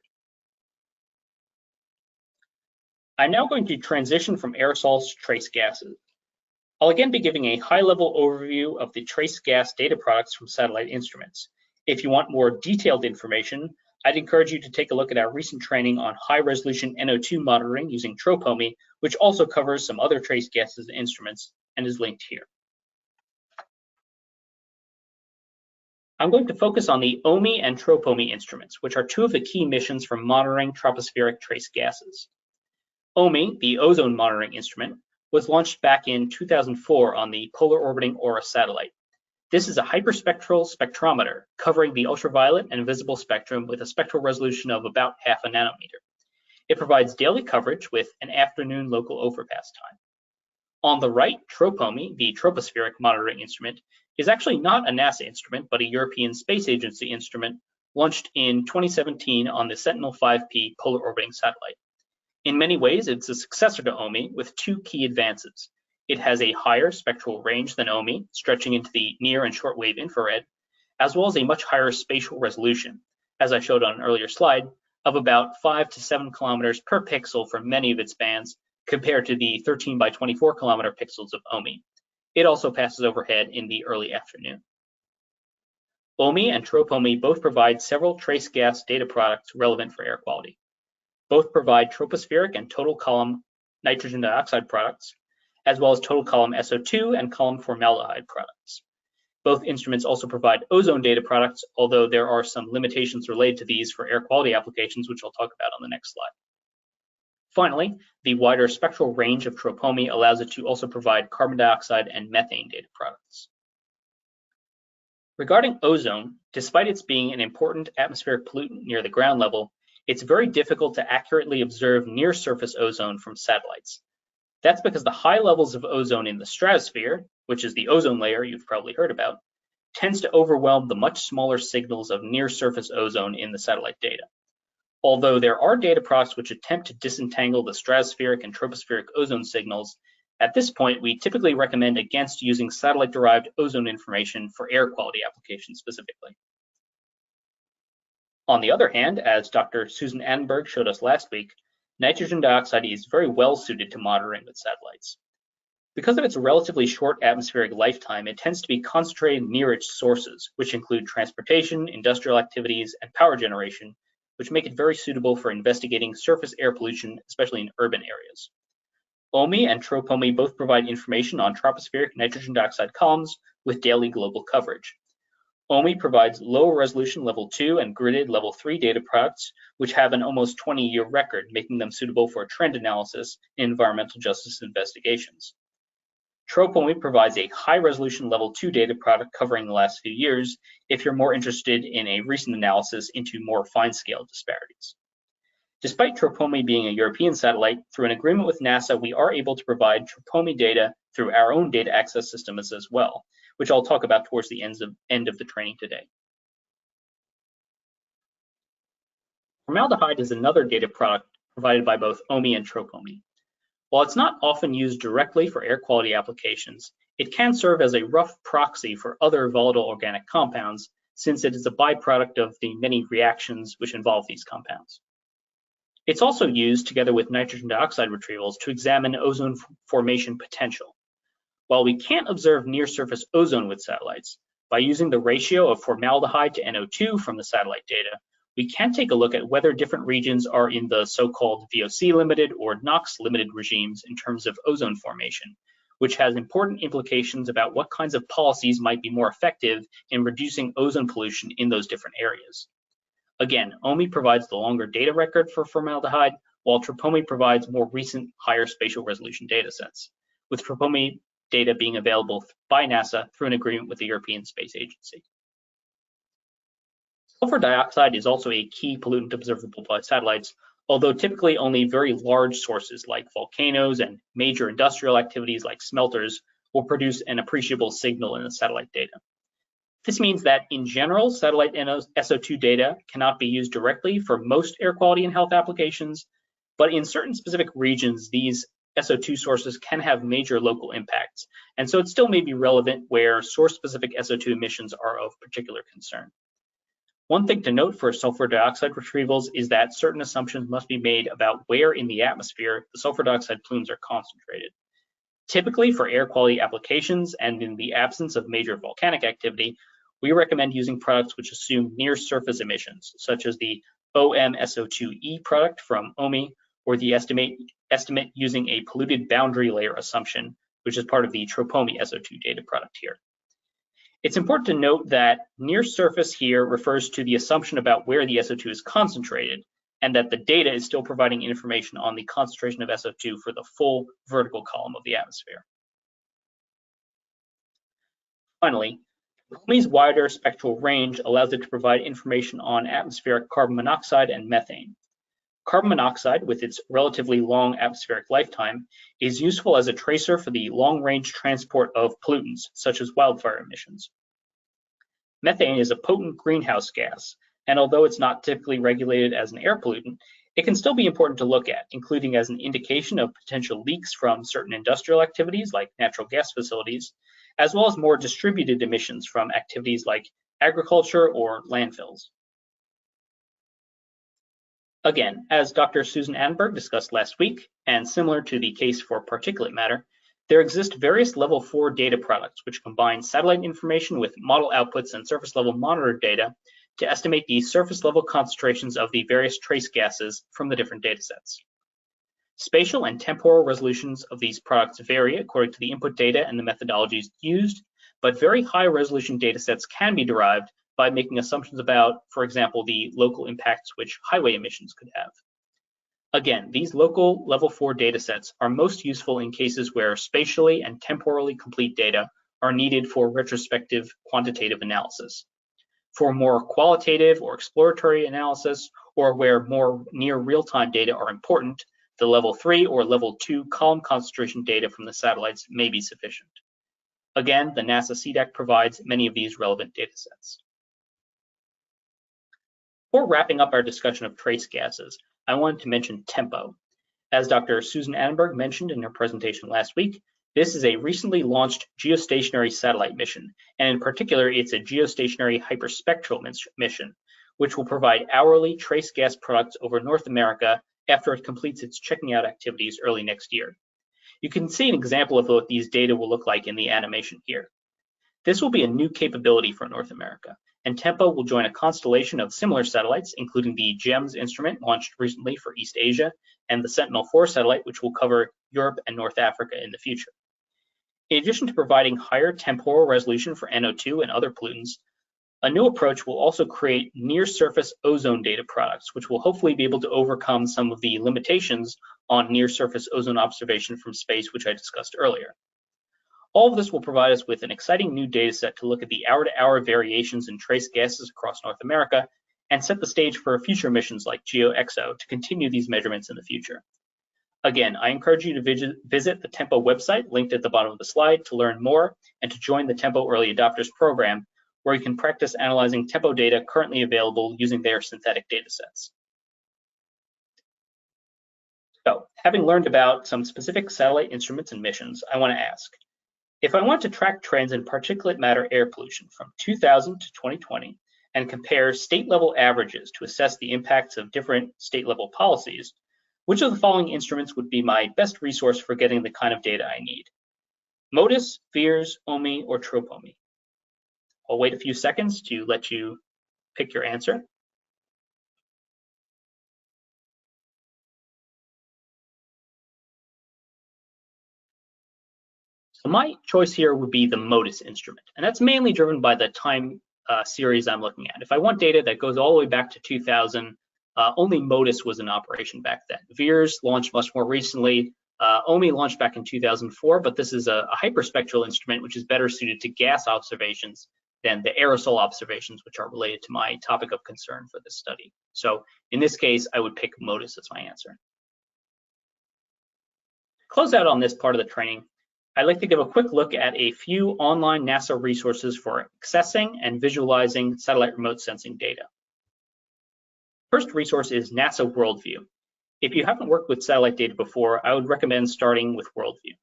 A: I'm now going to transition from aerosols to trace gases. I'll again be giving a high-level overview of the trace gas data products from satellite instruments. If you want more detailed information, I'd encourage you to take a look at our recent training on high-resolution NO2 monitoring using TROPOMI, which also covers some other trace gases and instruments and is linked here. I'm going to focus on the OMI and TROPOMI instruments, which are two of the key missions for monitoring tropospheric trace gases. OMI, the ozone monitoring instrument, was launched back in 2004 on the polar orbiting AURA satellite. This is a hyperspectral spectrometer covering the ultraviolet and visible spectrum with a spectral resolution of about 0.5 nanometer. It provides daily coverage with an afternoon local overpass time. On the right, TROPOMI, the tropospheric monitoring instrument, is actually not a NASA instrument, but a European Space Agency instrument launched in 2017 on the Sentinel-5P polar orbiting satellite. In many ways, it's a successor to OMI with two key advances. It has a higher spectral range than OMI, stretching into the near and shortwave infrared, as well as a much higher spatial resolution, as I showed on an earlier slide, of about 5 to 7 kilometers per pixel for many of its bands, compared to the 13 by 24 kilometer pixels of OMI. It also passes overhead in the early afternoon. OMI and TROPOMI both provide several trace gas data products relevant for air quality. Both provide tropospheric and total column nitrogen dioxide products, as well as total column SO2 and column formaldehyde products. Both instruments also provide ozone data products, although there are some limitations related to these for air quality applications, which I'll talk about on the next slide. Finally, the wider spectral range of TROPOMI allows it to also provide carbon dioxide and methane data products. Regarding ozone, despite its being an important atmospheric pollutant near the ground level, it's very difficult to accurately observe near-surface ozone from satellites. That's because the high levels of ozone in the stratosphere, which is the ozone layer you've probably heard about, tends to overwhelm the much smaller signals of near-surface ozone in the satellite data. Although there are data products which attempt to disentangle the stratospheric and tropospheric ozone signals, at this point, we typically recommend against using satellite-derived ozone information for air quality applications specifically. On the other hand, as Dr. Susan Annenberg showed us last week, nitrogen dioxide is very well suited to monitoring with satellites. Because of its relatively short atmospheric lifetime, it tends to be concentrated near its sources, which include transportation, industrial activities, and power generation, which make it very suitable for investigating surface air pollution, especially in urban areas. OMI and TROPOMI both provide information on tropospheric nitrogen dioxide columns with daily global coverage. OMI provides low resolution level 2 and gridded level 3 data products, which have an almost 20-year record, making them suitable for trend analysis in environmental justice investigations. TROPOMI provides a high resolution level 2 data product covering the last few years if you're more interested in a recent analysis into more fine scale disparities. Despite TROPOMI being a European satellite, through an agreement with NASA, we are able to provide TROPOMI data through our own data access systems as well, which I'll talk about towards the end of the training today. Formaldehyde is another data product provided by both OMI and TROPOMI. While it's not often used directly for air quality applications, it can serve as a rough proxy for other volatile organic compounds, since it is a byproduct of the many reactions which involve these compounds. It's also used together with nitrogen dioxide retrievals to examine ozone formation potential. While we can't observe near-surface ozone with satellites, by using the ratio of formaldehyde to NO2 from the satellite data, we can take a look at whether different regions are in the so-called VOC-limited or NOx-limited regimes in terms of ozone formation, which has important implications about what kinds of policies might be more effective in reducing ozone pollution in those different areas. Again, OMI provides the longer data record for formaldehyde, while TROPOMI provides more recent, higher spatial resolution data sets, with TROPOMI data being available by NASA through an agreement with the European Space Agency. Sulfur dioxide is also a key pollutant observable by satellites, although typically only very large sources like volcanoes and major industrial activities like smelters will produce an appreciable signal in the satellite data. This means that in general, satellite SO2 data cannot be used directly for most air quality and health applications, but in certain specific regions, these SO2 sources can have major local impacts, and so it still may be relevant where source-specific SO2 emissions are of particular concern. One thing to note for sulfur dioxide retrievals is that certain assumptions must be made about where in the atmosphere the sulfur dioxide plumes are concentrated. Typically for air quality applications and in the absence of major volcanic activity, we recommend using products which assume near-surface emissions, such as the OMSO2E product from OMI, or the estimate using a polluted boundary layer assumption, which is part of the TROPOMI SO2 data product here. It's important to note that near surface here refers to the assumption about where the SO2 is concentrated, and that the data is still providing information on the concentration of SO2 for the full vertical column of the atmosphere. Finally, OMI's wider spectral range allows it to provide information on atmospheric carbon monoxide and methane. Carbon monoxide, with its relatively long atmospheric lifetime, is useful as a tracer for the long-range transport of pollutants, such as wildfire emissions. Methane is a potent greenhouse gas, and although it's not typically regulated as an air pollutant, it can still be important to look at, including as an indication of potential leaks from certain industrial activities like natural gas facilities, as well as more distributed emissions from activities like agriculture or landfills. Again, as Dr. Susan Annenberg discussed last week, and similar to the case for particulate matter, there exist various level 4 data products which combine satellite information with model outputs and surface level monitored data to estimate the surface level concentrations of the various trace gases from the different data sets. Spatial and temporal resolutions of these products vary according to the input data and the methodologies used, but very high resolution data sets can be derived by making assumptions about, for example, the local impacts which highway emissions could have. Again, these local level 4 data sets are most useful in cases where spatially and temporally complete data are needed for retrospective quantitative analysis. For more qualitative or exploratory analysis, or where more near real-time data are important, the level 3 or level 2 column concentration data from the satellites may be sufficient. Again, the NASA CDEC provides many of these relevant data sets. Before wrapping up our discussion of trace gases, I wanted to mention TEMPO. As Dr. Susan Annenberg mentioned in her presentation last week, this is a recently launched geostationary satellite mission, and in particular, it's a geostationary hyperspectral mission, which will provide hourly trace gas products over North America after it completes its checking out activities early next year. You can see an example of what these data will look like in the animation here. This will be a new capability for North America, and TEMPO will join a constellation of similar satellites, including the GEMS instrument launched recently for East Asia, and the Sentinel-4 satellite, which will cover Europe and North Africa in the future. In addition to providing higher temporal resolution for NO2 and other pollutants, a new approach will also create near-surface ozone data products, which will hopefully be able to overcome some of the limitations on near-surface ozone observation from space, which I discussed earlier. All of this will provide us with an exciting new data set to look at the hour-to-hour variations in trace gases across North America and set the stage for future missions like GeoXO to continue these measurements in the future. Again, I encourage you to visit the TEMPO website linked at the bottom of the slide to learn more and to join the TEMPO Early Adopters program, where you can practice analyzing TEMPO data currently available using their synthetic data sets. So, having learned about some specific satellite instruments and missions, I want to ask, if I want to track trends in particulate matter air pollution from 2000 to 2020 and compare state-level averages to assess the impacts of different state-level policies, which of the following instruments would be my best resource for getting the kind of data I need? MODIS, VIIRS, OMI, or TROPOMI? I'll wait a few seconds to let you pick your answer. So my choice here would be the MODIS instrument, and that's mainly driven by the time series I'm looking at. If I want data that goes all the way back to 2000, only MODIS was in operation back then. VIIRS launched much more recently. OMI launched back in 2004, but this is a hyperspectral instrument which is better suited to gas observations than the aerosol observations, which are related to my topic of concern for this study. So in this case, I would pick MODIS as my answer. To close out on this part of the training, I'd like to give a quick look at a few online NASA resources for accessing and visualizing satellite remote sensing data. First resource is NASA Worldview. If you haven't worked with satellite data before, I would recommend starting with Worldview.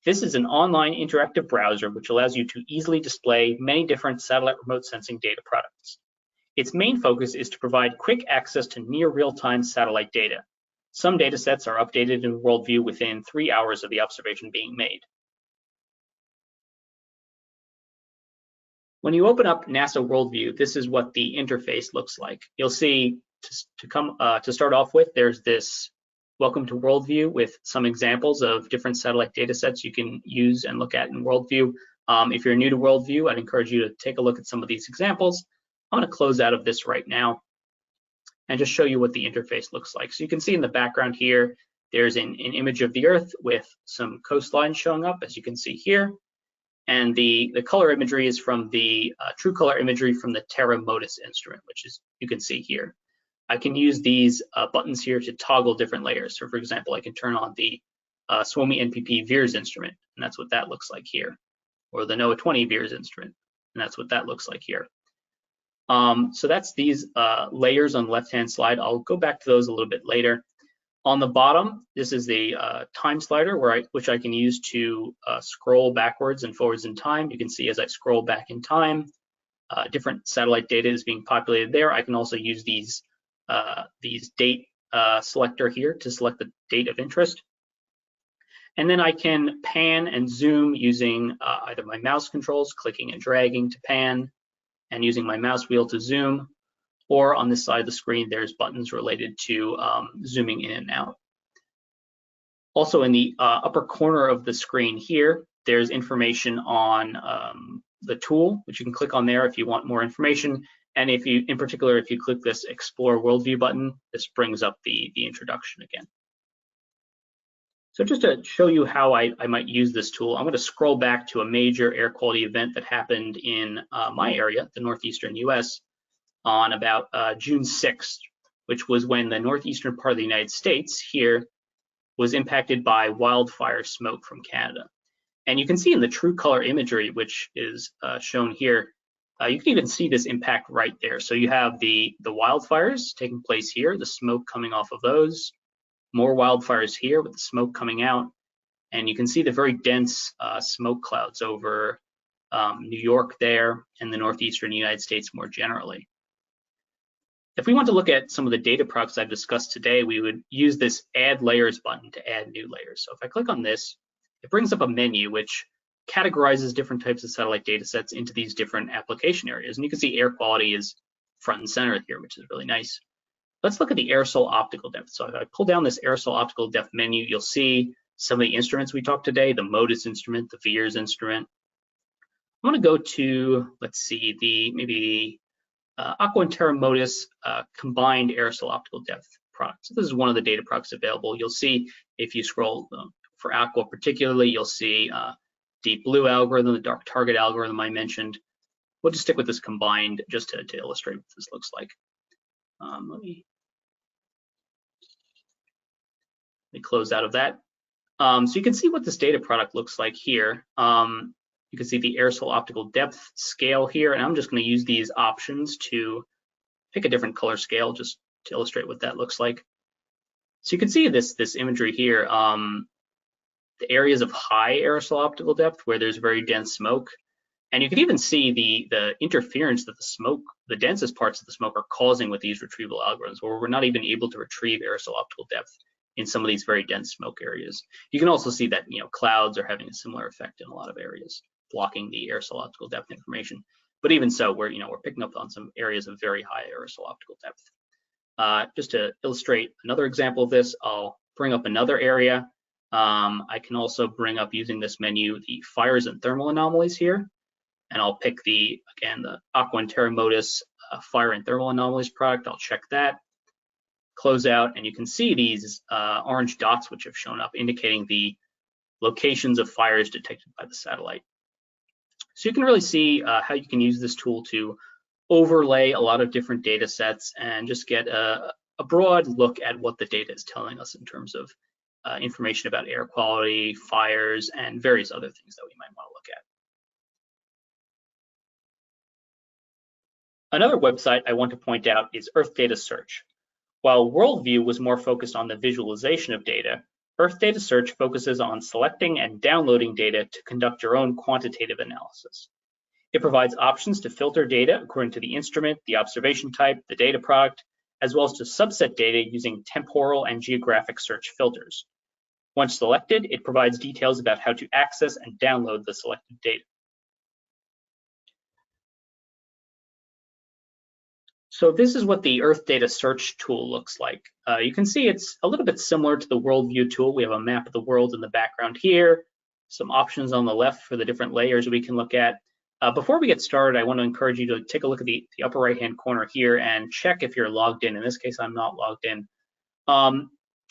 A: This is an online interactive browser which allows you to easily display many different satellite remote sensing data products. Its main focus is to provide quick access to near real-time satellite data. Some data sets are updated in Worldview within 3 hours of the observation being made. When you open up NASA Worldview, this is what the interface looks like. You'll see to start off with, there's this Welcome to Worldview with some examples of different satellite data sets you can use and look at in Worldview. If you're new to Worldview, I'd encourage you to take a look at some of these examples. I'm going to close out of this right now and just show you what the interface looks like. So you can see in the background here, there's an image of the Earth with some coastline showing up, as you can see here. And the color imagery is from the true color imagery from the Terra MODIS instrument, which is you can see here. I can use these buttons here to toggle different layers. So for example, I can turn on the SWOMI NPP VIIRS instrument, and that's what that looks like here. Or the NOAA 20 VIIRS instrument, and that's what that looks like here. So that's these layers on the left-hand slide. I'll go back to those a little bit later. On the bottom, this is the time slider which I can use to scroll backwards and forwards in time. You can see as I scroll back in time, different satellite data is being populated there. I can also use these date selector here to select the date of interest. And then I can pan and zoom using either my mouse controls, clicking and dragging to pan, and using my mouse wheel to zoom. Or on this side of the screen, there's buttons related to zooming in and out. Also in the upper corner of the screen here, there's information on the tool, which you can click on there if you want more information. And if you, in particular, if you click this Explore Worldview button, this brings up the introduction again. So just to show you how I might use this tool, I'm going to scroll back to a major air quality event that happened in my area, the northeastern US, on about June 6th. which was when the northeastern part of the United States here was impacted by wildfire smoke from Canada. And you can see in the true color imagery, which is shown here, you can even see this impact right there. So you have the wildfires taking place here, the smoke coming off of those, more wildfires here with the smoke coming out, and you can see the very dense smoke clouds over New York there and the northeastern United States more generally. If we want to look at some of the data products I've discussed today, we would use this Add Layers button to add new layers. So if I click on this, it brings up a menu which categorizes different types of satellite data sets into these different application areas. And you can see air quality is front and center here, which is really nice. Let's look at the aerosol optical depth. So if I pull down this aerosol optical depth menu, you'll see some of the instruments we talked today, the MODIS instrument, the VIIRS instrument. I want to go to, let's see, maybe Aqua and Terra MODIS combined aerosol optical depth product. So this is one of the data products available. You'll see if you scroll for Aqua particularly, you'll see deep blue algorithm, the dark target algorithm I mentioned. We'll just stick with this combined just to illustrate what this looks like. Let me close out of that. So you can see what this data product looks like here. You can see the aerosol optical depth scale here, and I'm just going to use these options to pick a different color scale just to illustrate what that looks like. So you can see this imagery here, the areas of high aerosol optical depth where there's very dense smoke, and you can even see the interference that the smoke, the densest parts of the smoke, are causing with these retrieval algorithms, where we're not even able to retrieve aerosol optical depth in some of these very dense smoke areas. You can also see that clouds are having a similar effect in a lot of areas, blocking the aerosol optical depth information. But even so, we're picking up on some areas of very high aerosol optical depth. Just to illustrate another example of this, I'll bring up another area. I can also bring up, using this menu, the fires and thermal anomalies here, and I'll pick the Aqua and Terra MODIS fire and thermal anomalies product. I'll check that, close out, and you can see these orange dots which have shown up indicating the locations of fires detected by the satellite. So you can really see how you can use this tool to overlay a lot of different data sets and just get a broad look at what the data is telling us in terms of information about air quality, fires, and various other things that we might want to look at. Another website I want to point out is Earthdata Search. While Worldview was more focused on the visualization of data, Earthdata Search focuses on selecting and downloading data to conduct your own quantitative analysis. It provides options to filter data according to the instrument, the observation type, the data product, as well as to subset data using temporal and geographic search filters. Once selected, it provides details about how to access and download the selected data. So this is what the Earthdata Search tool looks like. You can see it's a little bit similar to the Worldview tool. We have a map of the world in the background here, some options on the left for the different layers we can look at. Before we get started, I want to encourage you to take a look at the upper right-hand corner here and check if you're logged in. In this case, I'm not logged in.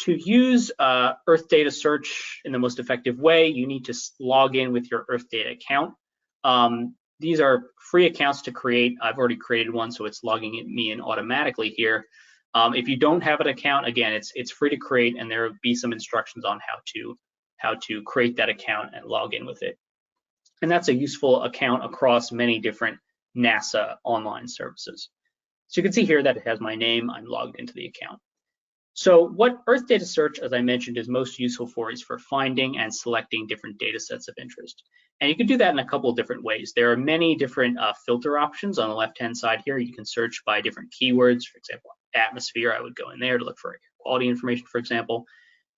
A: To use Earthdata Search in the most effective way, you need to log in with your Earthdata account. These are free accounts to create. I've already created one, so it's logging me in automatically here. If you don't have an account, again, it's free to create, and there will be some instructions on how to create that account and log in with it. And that's a useful account across many different NASA online services. So you can see here that it has my name. I'm logged into the account. So what Earthdata Search, as I mentioned, is most useful for is for finding and selecting different data sets of interest. And you can do that in a couple of different ways. There are many different filter options on the left-hand side here. You can search by different keywords. For example, atmosphere, I would go in there to look for air quality information, for example.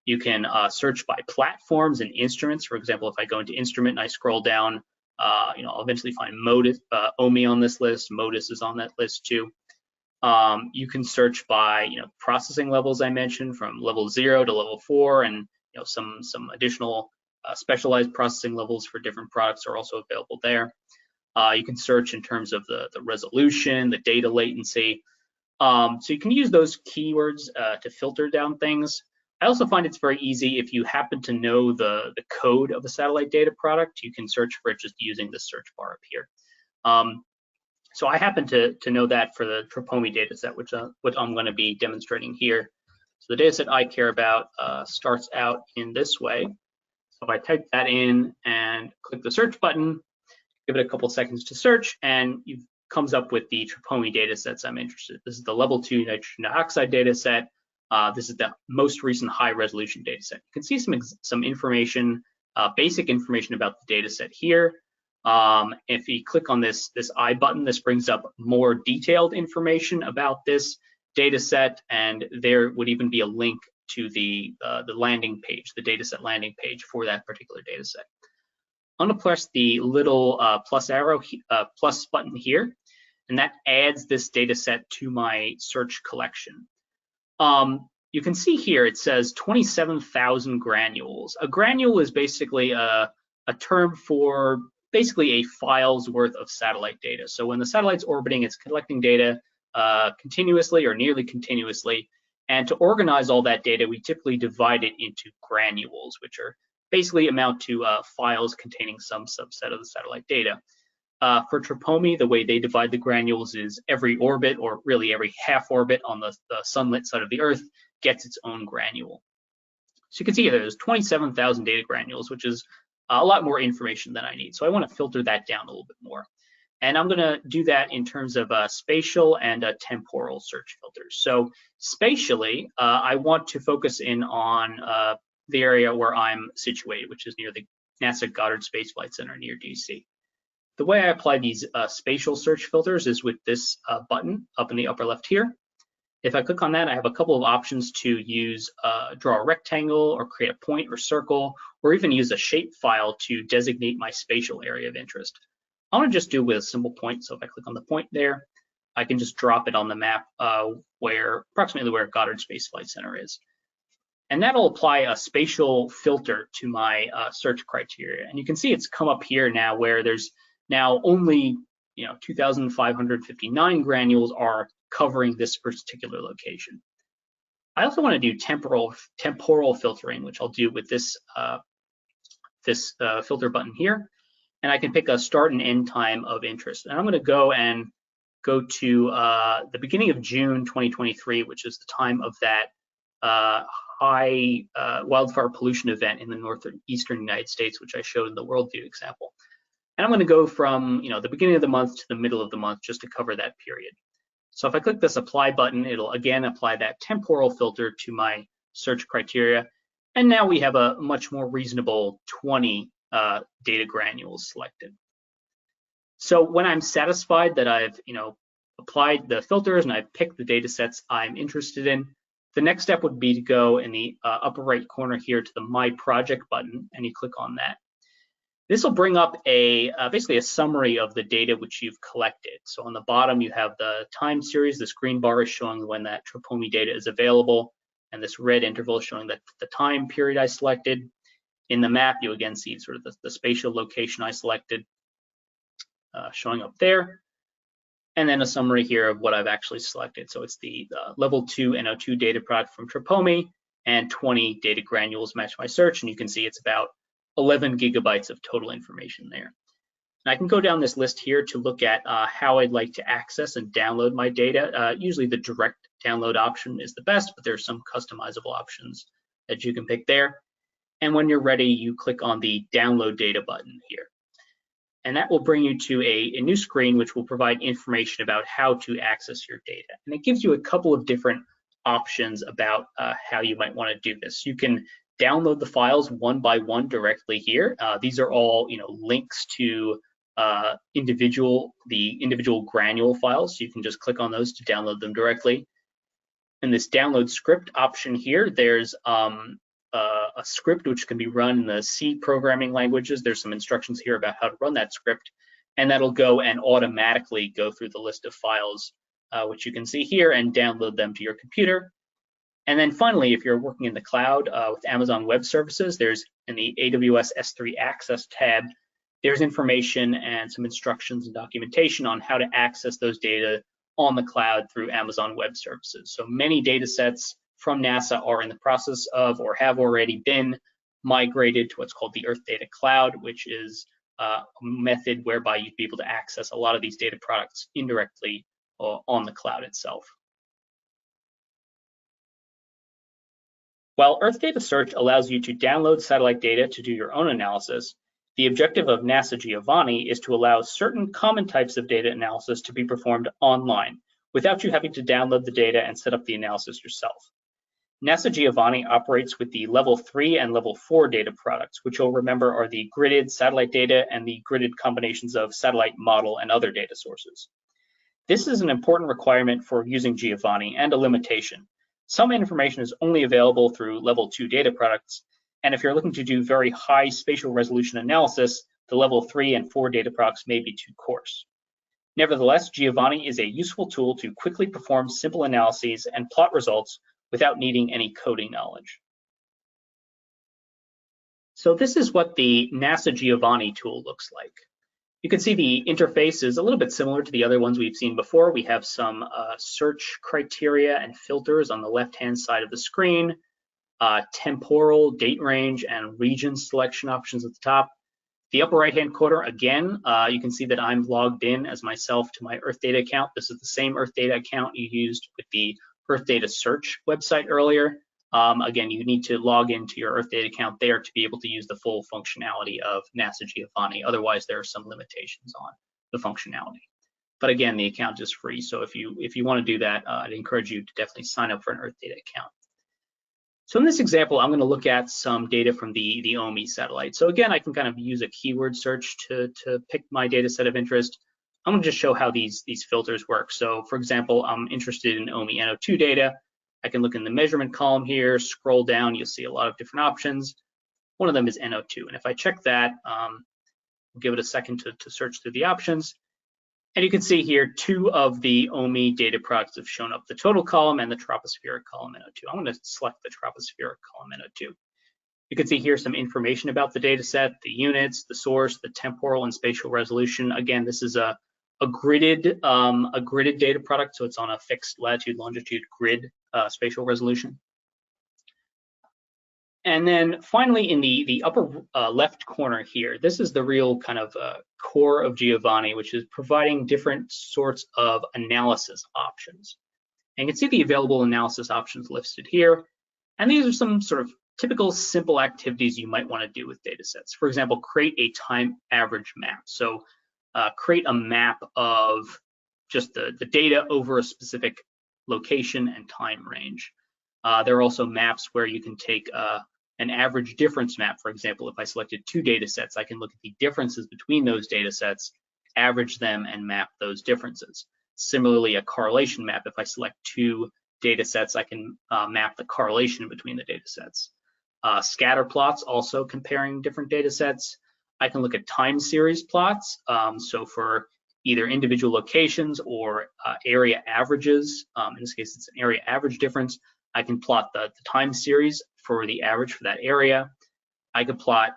A: You can search by platforms and instruments. For example, if I go into instrument and I scroll down, I'll eventually find MODIS, OMI on this list. MODIS is on that list too. You can search by processing levels I mentioned, from level 0 to level 4, and some additional specialized processing levels for different products are also available there. You can search in terms of the resolution, the data latency. So you can use those keywords to filter down things. I also find it's very easy if you happen to know the code of a satellite data product, you can search for it just using the search bar up here. So I happen to know that for the Tropomi dataset, which what I'm going to be demonstrating here. So the dataset I care about starts out in this way. So if I type that in and click the search button, give it a couple seconds to search, and it comes up with the Tropomi datasets I'm interested in. This is the level 2 nitrogen dioxide dataset. This is the most recent high resolution dataset. You can see some information, basic information about the dataset here. If you click on this I button, this brings up more detailed information about this data set, and there would even be a link to the landing page, the dataset landing page for that particular data set. I'm going to press the little plus button here, and that adds this data set to my search collection. You can see here it says 27,000 granules. A granule is basically a term for basically a file's worth of satellite data. So when the satellite's orbiting, it's collecting data continuously or nearly continuously. And to organize all that data, we typically divide it into granules, which are basically amount to files containing some subset of the satellite data. For Tropomi, the way they divide the granules is every orbit, or really every half orbit on the sunlit side of the Earth, gets its own granule. So you can see here there's 27,000 data granules, which is a lot more information than I need. So I want to filter that down a little bit more. And I'm going to do that in terms of spatial and temporal search filters. So spatially, I want to focus in on the area where I'm situated, which is near the NASA Goddard Space Flight Center near DC. The way I apply these spatial search filters is with this button up in the upper left here. If I click on that, I have a couple of options to use, draw a rectangle or create a point or circle, or even use a shape file to designate my spatial area of interest. I want to just do with a simple point. So if I click on the point there, I can just drop it on the map approximately where Goddard Space Flight Center is. And that'll apply a spatial filter to my search criteria. And you can see it's come up here now where there's now only 2,559 granules are covering this particular location. I also want to do temporal filtering, which I'll do with this filter button here. And I can pick a start and end time of interest. And I'm going to go to the beginning of June 2023, which is the time of that high wildfire pollution event in the northeastern United States, which I showed in the Worldview example. And I'm going to go from the beginning of the month to the middle of the month just to cover that period. So if I click this apply button, it'll again apply that temporal filter to my search criteria. And now we have a much more reasonable 20 data granules selected. So when I'm satisfied that I've applied the filters and I've picked the data sets I'm interested in, the next step would be to go in the upper right corner here to the My Project button, and you click on that. This will bring up basically a summary of the data which you've collected. So on the bottom, you have the time series. This green bar is showing when that Tropomi data is available, and this red interval is showing that the time period I selected. In the map, you again see sort of the spatial location I selected showing up there, and then a summary here of what I've actually selected. So it's the level 2 NO2 data product from Tropomi, and 20 data granules match my search, and you can see it's about 11 gigabytes of total information there. And I can go down this list here to look at how I'd like to access and download my data. Usually the direct download option is the best, but there's some customizable options that you can pick there. And when you're ready, you click on the download data button here. And that will bring you to a new screen, which will provide information about how to access your data. And it gives you a couple of different options about how you might want to do this. You can download the files one by one directly here. These are all links to the individual granule files. So you can just click on those to download them directly. In this download script option here, there's a script which can be run in the C programming languages. There's some instructions here about how to run that script, and that'll go and automatically go through the list of files, which you can see here, and download them to your computer. And then finally, if you're working in the cloud with Amazon Web Services, there's in the AWS S3 Access tab, there's information and some instructions and documentation on how to access those data on the cloud through Amazon Web Services. So many data sets from NASA are in the process of or have already been migrated to what's called the Earthdata cloud, which is method whereby you'd be able to access a lot of these data products indirectly on the cloud itself. While Earthdata Search allows you to download satellite data to do your own analysis, the objective of NASA Giovanni is to allow certain common types of data analysis to be performed online without you having to download the data and set up the analysis yourself. NASA Giovanni operates with the level 3 and level 4 data products, which you'll remember are the gridded satellite data and the gridded combinations of satellite model and other data sources. This is an important requirement for using Giovanni and a limitation. Some information is only available through level 2 data products, and if you're looking to do very high spatial resolution analysis, the level 3 and 4 data products may be too coarse. Nevertheless, Giovanni is a useful tool to quickly perform simple analyses and plot results without needing any coding knowledge. So this is what the NASA Giovanni tool looks like. You can see the interface is a little bit similar to the other ones we've seen before. We have some search criteria and filters on the left-hand side of the screen, temporal, date range, and region selection options at the top. The upper right-hand corner, again, you can see that I'm logged in as myself to my Earthdata account. This is the same Earthdata account you used with the Earthdata Search website earlier. Again, you need to log into your Earthdata account there to be able to use the full functionality of NASA Giovanni. Otherwise, there are some limitations on the functionality. But again, the account is free. So if you want to do that, I'd encourage you to definitely sign up for an Earthdata account. So in this example, I'm going to look at some data from the OMI satellite. So again, I can kind of use a keyword search to pick my data set of interest. I'm going to just show how these filters work. So for example, I'm interested in OMI NO2 data. I can look in the measurement column here, scroll down, you'll see a lot of different options. One of them is NO2. And if I check that, we'll give it a second to search through the options. And you can see here, 2 of the OMI data products have shown up, the total column and the tropospheric column NO2. I'm going to select the tropospheric column NO2. You can see here some information about the data set, the units, the source, the temporal and spatial resolution. Again, this is a gridded data product, so it's on a fixed latitude, longitude grid spatial resolution. And then finally, in the upper left corner here, this is the real kind of core of Giovanni, which is providing different sorts of analysis options. And you can see the available analysis options listed here. And these are some sort of typical simple activities you might want to do with data sets. For example, create a time average map. So create a map of just the data over a specific location and time range. There are also maps where you can take an average difference map. For example, if I selected 2 data sets, I can look at the differences between those data sets, average them, and map those differences. Similarly, a correlation map, if I select 2 data sets, I can map the correlation between the data sets. Scatter plots, also comparing different data sets. I can look at time series plots. So for either individual locations or area averages, in this case, it's an area average difference, I can plot the time series for the average for that area. I could plot,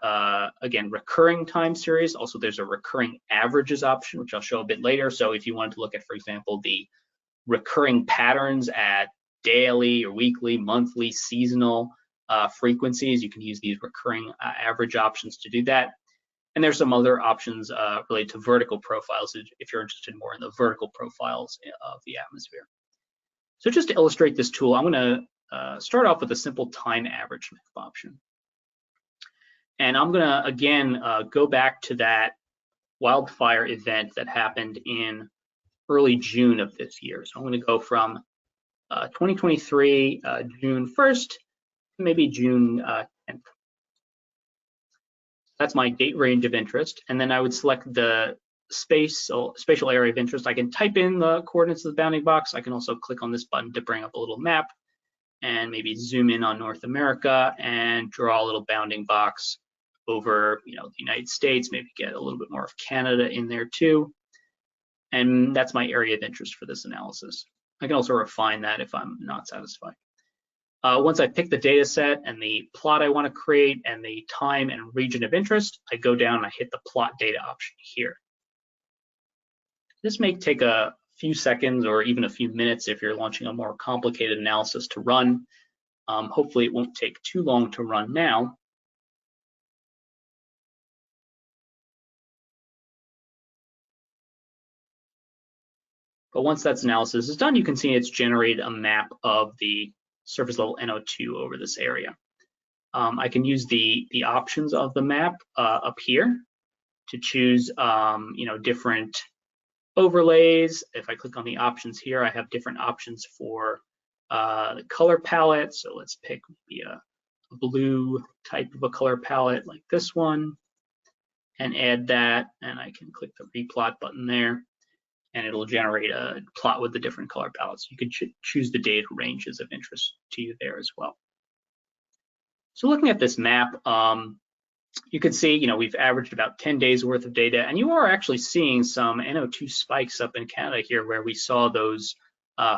A: again, recurring time series. Also, there's a recurring averages option, which I'll show a bit later. So if you wanted to look at, for example, the recurring patterns at daily or weekly, monthly, seasonal frequencies, you can use these recurring average options to do that. And there's some other options related to vertical profiles if you're interested more in the vertical profiles of the atmosphere. So just to illustrate this tool, I'm going to start off with a simple time average map option. And I'm going to, again, go back to that wildfire event that happened in early June of this year. So I'm going to go from 2023, June 1st, to maybe June 10th. That's my date range of interest. And then I would select the spatial area of interest. I can type in the coordinates of the bounding box. I can also click on this button to bring up a little map and maybe zoom in on North America and draw a little bounding box over, the United States, maybe get a little bit more of Canada in there too. And that's my area of interest for this analysis. I can also refine that if I'm not satisfied. Once I pick the data set and the plot I want to create and the time and region of interest, I go down and I hit the plot data option here. This may take a few seconds or even a few minutes if you're launching a more complicated analysis to run. Hopefully it won't take too long to run now. But once that analysis is done, you can see it's generated a map of the surface level NO2 over this area. I can use the options of the map up here to choose different overlays. If I click on the options here, I have different options for the color palette. So let's pick maybe a blue type of a color palette like this one and add that, and I can click the replot button there and it'll generate a plot with the different color palettes. You can choose the data ranges of interest to you there as well. So looking at this map, you can see, we've averaged about 10 days worth of data, and you are actually seeing some NO2 spikes up in Canada here where we saw those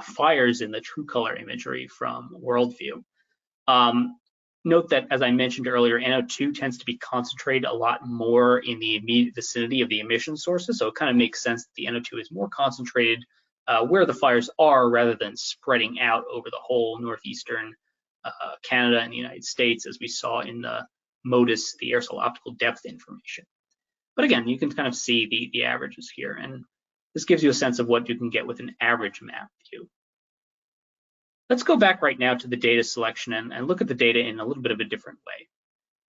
A: fires in the true color imagery from Worldview. Note that, as I mentioned earlier, NO2 tends to be concentrated a lot more in the immediate vicinity of the emission sources, so it kind of makes sense that the NO2 is more concentrated where the fires are rather than spreading out over the whole northeastern Canada and the United States, as we saw in the MODIS, the aerosol optical depth information. But again, you can kind of see the averages here, and this gives you a sense of what you can get with an average map view. Let's go back right now to the data selection and look at the data in a little bit of a different way.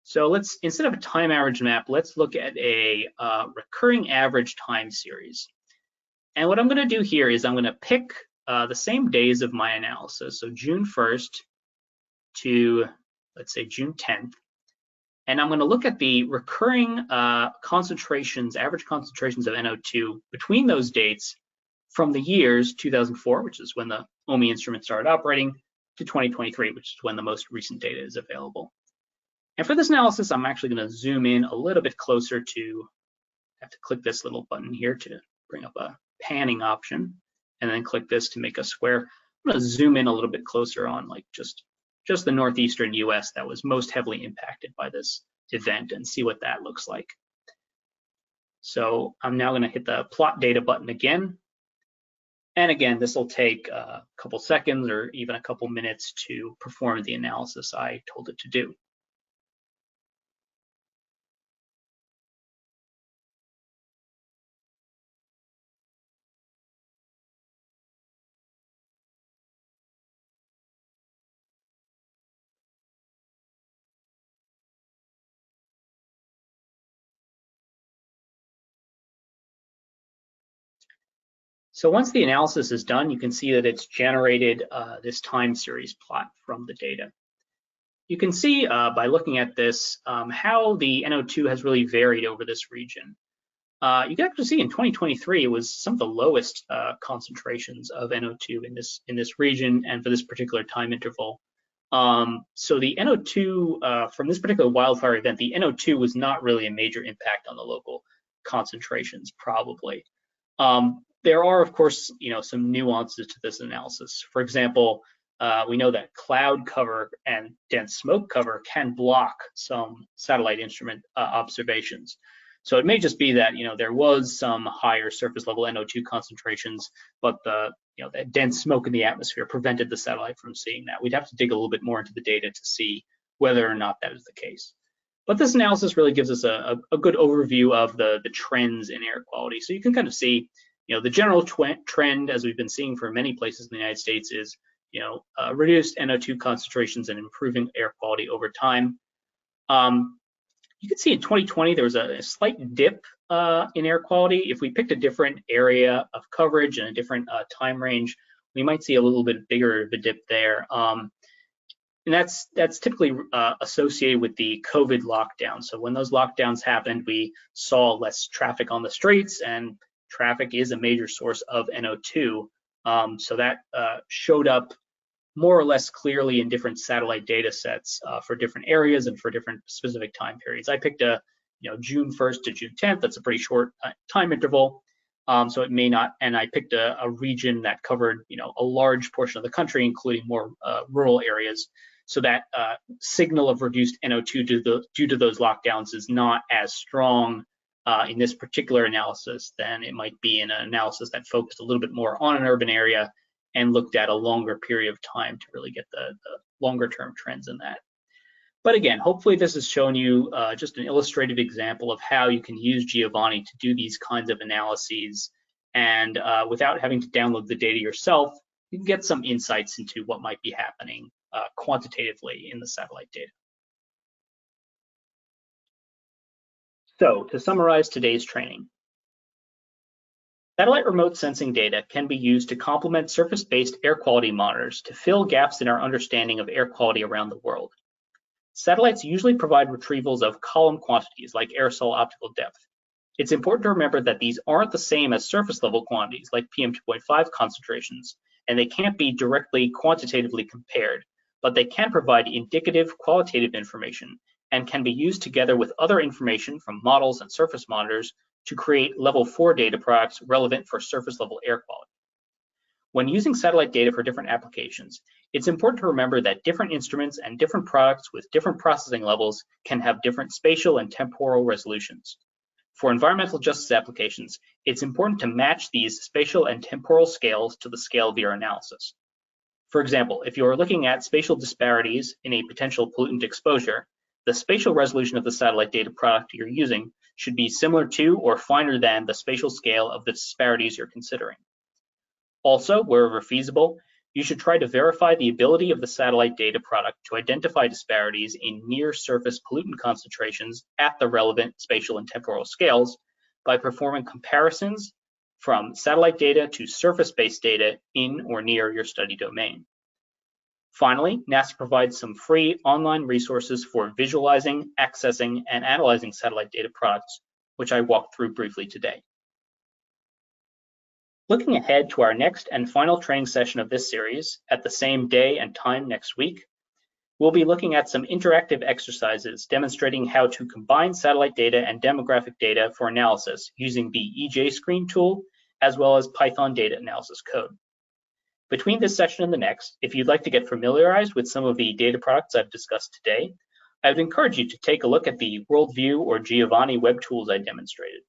A: So let's, instead of a time average map, let's look at a recurring average time series. And what I'm going to do here is I'm going to pick the same days of my analysis, so June 1st to, let's say, June 10th. And I'm going to look at the recurring concentrations, average concentrations of NO2 between those dates from the years 2004, which is when the OMI instrument started operating, to 2023, which is when the most recent data is available. And for this analysis, I'm actually going to zoom in a little bit closer to, I have to click this little button here to bring up a panning option, and then click this to make a square. I'm going to zoom in a little bit closer on like just the northeastern US that was most heavily impacted by this event and see what that looks like. So I'm now going to hit the plot data button again. And again, this will take a couple seconds or even a couple minutes to perform the analysis I told it to do. So once the analysis is done, you can see that it's generated this time series plot from the data. You can see by looking at this how the NO2 has really varied over this region. You can actually see in 2023 it was some of the lowest concentrations of NO2 in this region and for this particular time interval. So the NO2 from this particular wildfire event, the NO2 was not really a major impact on the local concentrations, probably. There are, of course, some nuances to this analysis. For example, we know that cloud cover and dense smoke cover can block some satellite instrument observations. So it may just be that there was some higher surface level NO2 concentrations, but the that dense smoke in the atmosphere prevented the satellite from seeing that. We'd have to dig a little bit more into the data to see whether or not that is the case. But this analysis really gives us a good overview of the trends in air quality. So you can kind of see, the general trend, as we've been seeing for many places in the United States, is reduced NO2 concentrations and improving air quality over time. You can see in 2020 there was a slight dip in air quality. If we picked a different area of coverage and a different time range, we might see a little bit bigger of a dip there. And that's typically associated with the COVID lockdown. So when those lockdowns happened, we saw less traffic on the streets, and traffic is a major source of NO2. So that showed up more or less clearly in different satellite data sets for different areas and for different specific time periods. I picked a June 1st to June 10th. That's a pretty short time interval. So it may not, and I picked a region that covered a large portion of the country, including more rural areas. So that signal of reduced NO2 due to those lockdowns is not as strong in this particular analysis than it might be in an analysis that focused a little bit more on an urban area and looked at a longer period of time to really get the longer term trends in that. But again, hopefully this has shown you just an illustrative example of how you can use Giovanni to do these kinds of analyses And without having to download the data yourself, you can get some insights into what might be happening quantitatively in the satellite data. So to summarize today's training, satellite remote sensing data can be used to complement surface-based air quality monitors to fill gaps in our understanding of air quality around the world. Satellites usually provide retrievals of column quantities like aerosol optical depth. It's important to remember that these aren't the same as surface level quantities like PM2.5 concentrations, and they can't be directly quantitatively compared, but they can provide indicative qualitative information and can be used together with other information from models and surface monitors to create level 4 data products relevant for surface level air quality. When using satellite data for different applications, it's important to remember that different instruments and different products with different processing levels can have different spatial and temporal resolutions. For environmental justice applications, it's important to match these spatial and temporal scales to the scale of your analysis. For example, if you are looking at spatial disparities in a potential pollutant exposure, the spatial resolution of the satellite data product you're using should be similar to or finer than the spatial scale of the disparities you're considering. Also, wherever feasible, you should try to verify the ability of the satellite data product to identify disparities in near-surface pollutant concentrations at the relevant spatial and temporal scales by performing comparisons from satellite data to surface-based data in or near your study domain. Finally, NASA provides some free online resources for visualizing, accessing, and analyzing satellite data products, which I walked through briefly today. Looking ahead to our next and final training session of this series at the same day and time next week, we'll be looking at some interactive exercises demonstrating how to combine satellite data and demographic data for analysis using the EJ Screen tool, as well as Python data analysis code. Between this session and the next, if you'd like to get familiarized with some of the data products I've discussed today, I would encourage you to take a look at the Worldview or Giovanni web tools I demonstrated.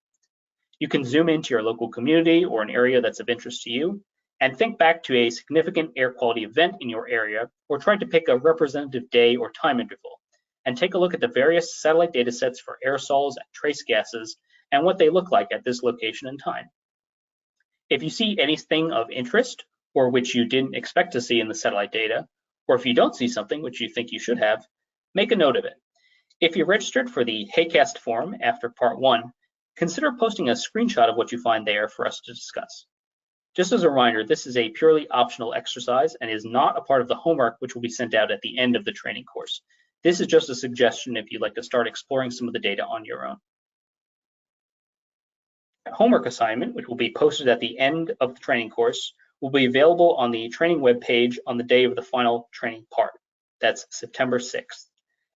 A: You can zoom into your local community or an area that's of interest to you and think back to a significant air quality event in your area, or try to pick a representative day or time interval and take a look at the various satellite data sets for aerosols and trace gases and what they look like at this location and time. If you see anything of interest or which you didn't expect to see in the satellite data, or if you don't see something which you think you should have, make a note of it. If you registered for the HeyCast forum after part 1, consider posting a screenshot of what you find there for us to discuss. Just as a reminder, this is a purely optional exercise and is not a part of the homework which will be sent out at the end of the training course. This is just a suggestion if you'd like to start exploring some of the data on your own. A homework assignment, which will be posted at the end of the training course, will be available on the training webpage on the day of the final training part. That's September 6th,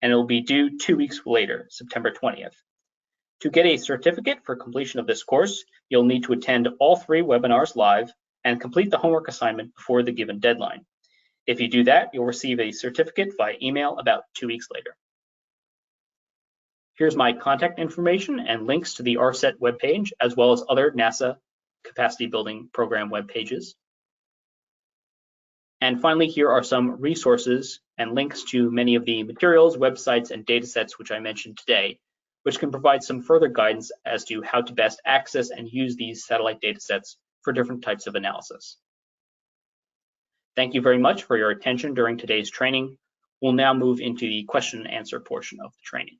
A: and it will be due 2 weeks later, September 20th. To get a certificate for completion of this course, you'll need to attend all 3 webinars live and complete the homework assignment before the given deadline. If you do that, you'll receive a certificate via email about 2 weeks later. Here's my contact information and links to the ARSET webpage, as well as other NASA capacity building program web pages. And finally, here are some resources and links to many of the materials, websites, and datasets which I mentioned today, which can provide some further guidance as to how to best access and use these satellite datasets for different types of analysis. Thank you very much for your attention during today's training. We'll now move into the question and answer portion of the training.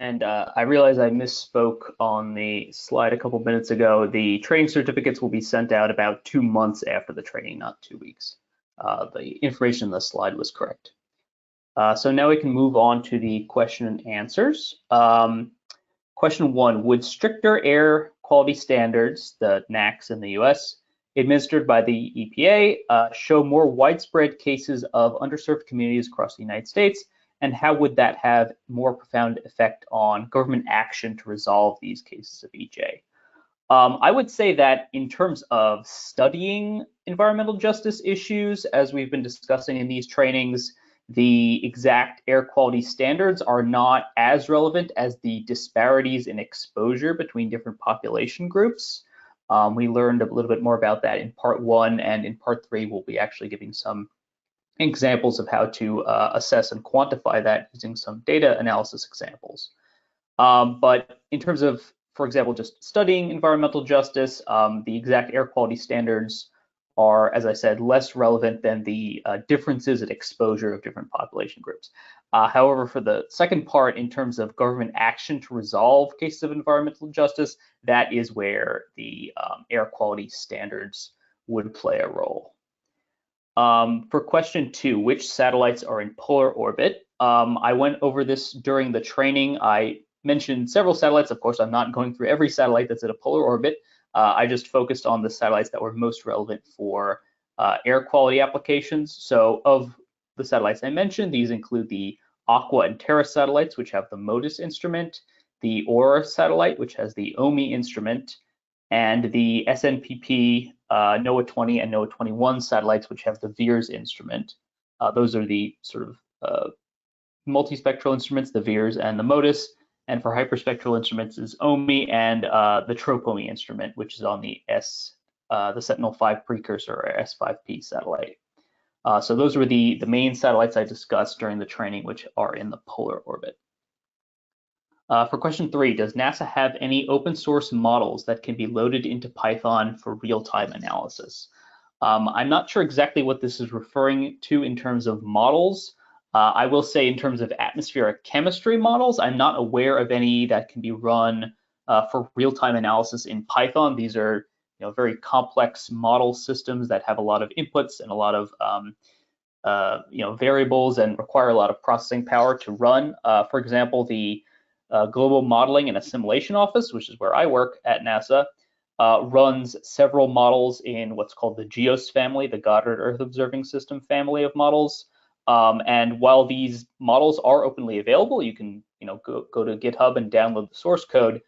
B: And I realize I misspoke on the slide a couple minutes ago. The training certificates will be sent out about 2 months after the training, not 2 weeks. The information in the slide was correct. So now we can move on to the question and answers. Question 1, would stricter air quality standards, the NAAQS in the US, administered by the EPA, show more widespread cases of underserved communities across the United States? And how would that have more profound effect on government action to resolve these cases of EJ? I would say that in terms of studying environmental justice issues, as we've been discussing in these trainings, the exact air quality standards are not as relevant as the disparities in exposure between different population groups. We learned a little bit more about that in part 1, and in part 3, we'll be actually giving some examples of how to assess and quantify that using some data analysis examples. But in terms of for example, just studying environmental justice, the exact air quality standards are, as I said, less relevant than the differences in exposure of different population groups. However, for the second part, in terms of government action to resolve cases of environmental justice, that is where the air quality standards would play a role. For question 2, which satellites are in polar orbit? I went over this during the training. I mentioned several satellites. Of course, I'm not going through every satellite that's in a polar orbit. I just focused on the satellites that were most relevant for air quality applications. So of the satellites I mentioned, these include the Aqua and Terra satellites, which have the MODIS instrument, the Aura satellite, which has the OMI instrument, and the SNPP NOAA 20 and NOAA 21 satellites, which have the VIIRS instrument. Those are the sort of multispectral instruments, the VIIRS and the MODIS. And for hyperspectral instruments is OMI and the TROPOMI instrument, which is on the Sentinel-5 precursor, or S5P satellite. So those were the main satellites I discussed during the training, which are in the polar orbit. For question 3, does NASA have any open source models that can be loaded into Python for real-time analysis? I'm not sure exactly what this is referring to in terms of models. I will say in terms of atmospheric chemistry models, I'm not aware of any that can be run for real-time analysis in Python. These are very complex model systems that have a lot of inputs and a lot of variables and require a lot of processing power to run. For example, the Global Modeling and Assimilation Office, which is where I work at NASA, runs several models in what's called the GEOS family, the Goddard Earth Observing System family of models. And while these models are openly available, you can go to GitHub and download the source code.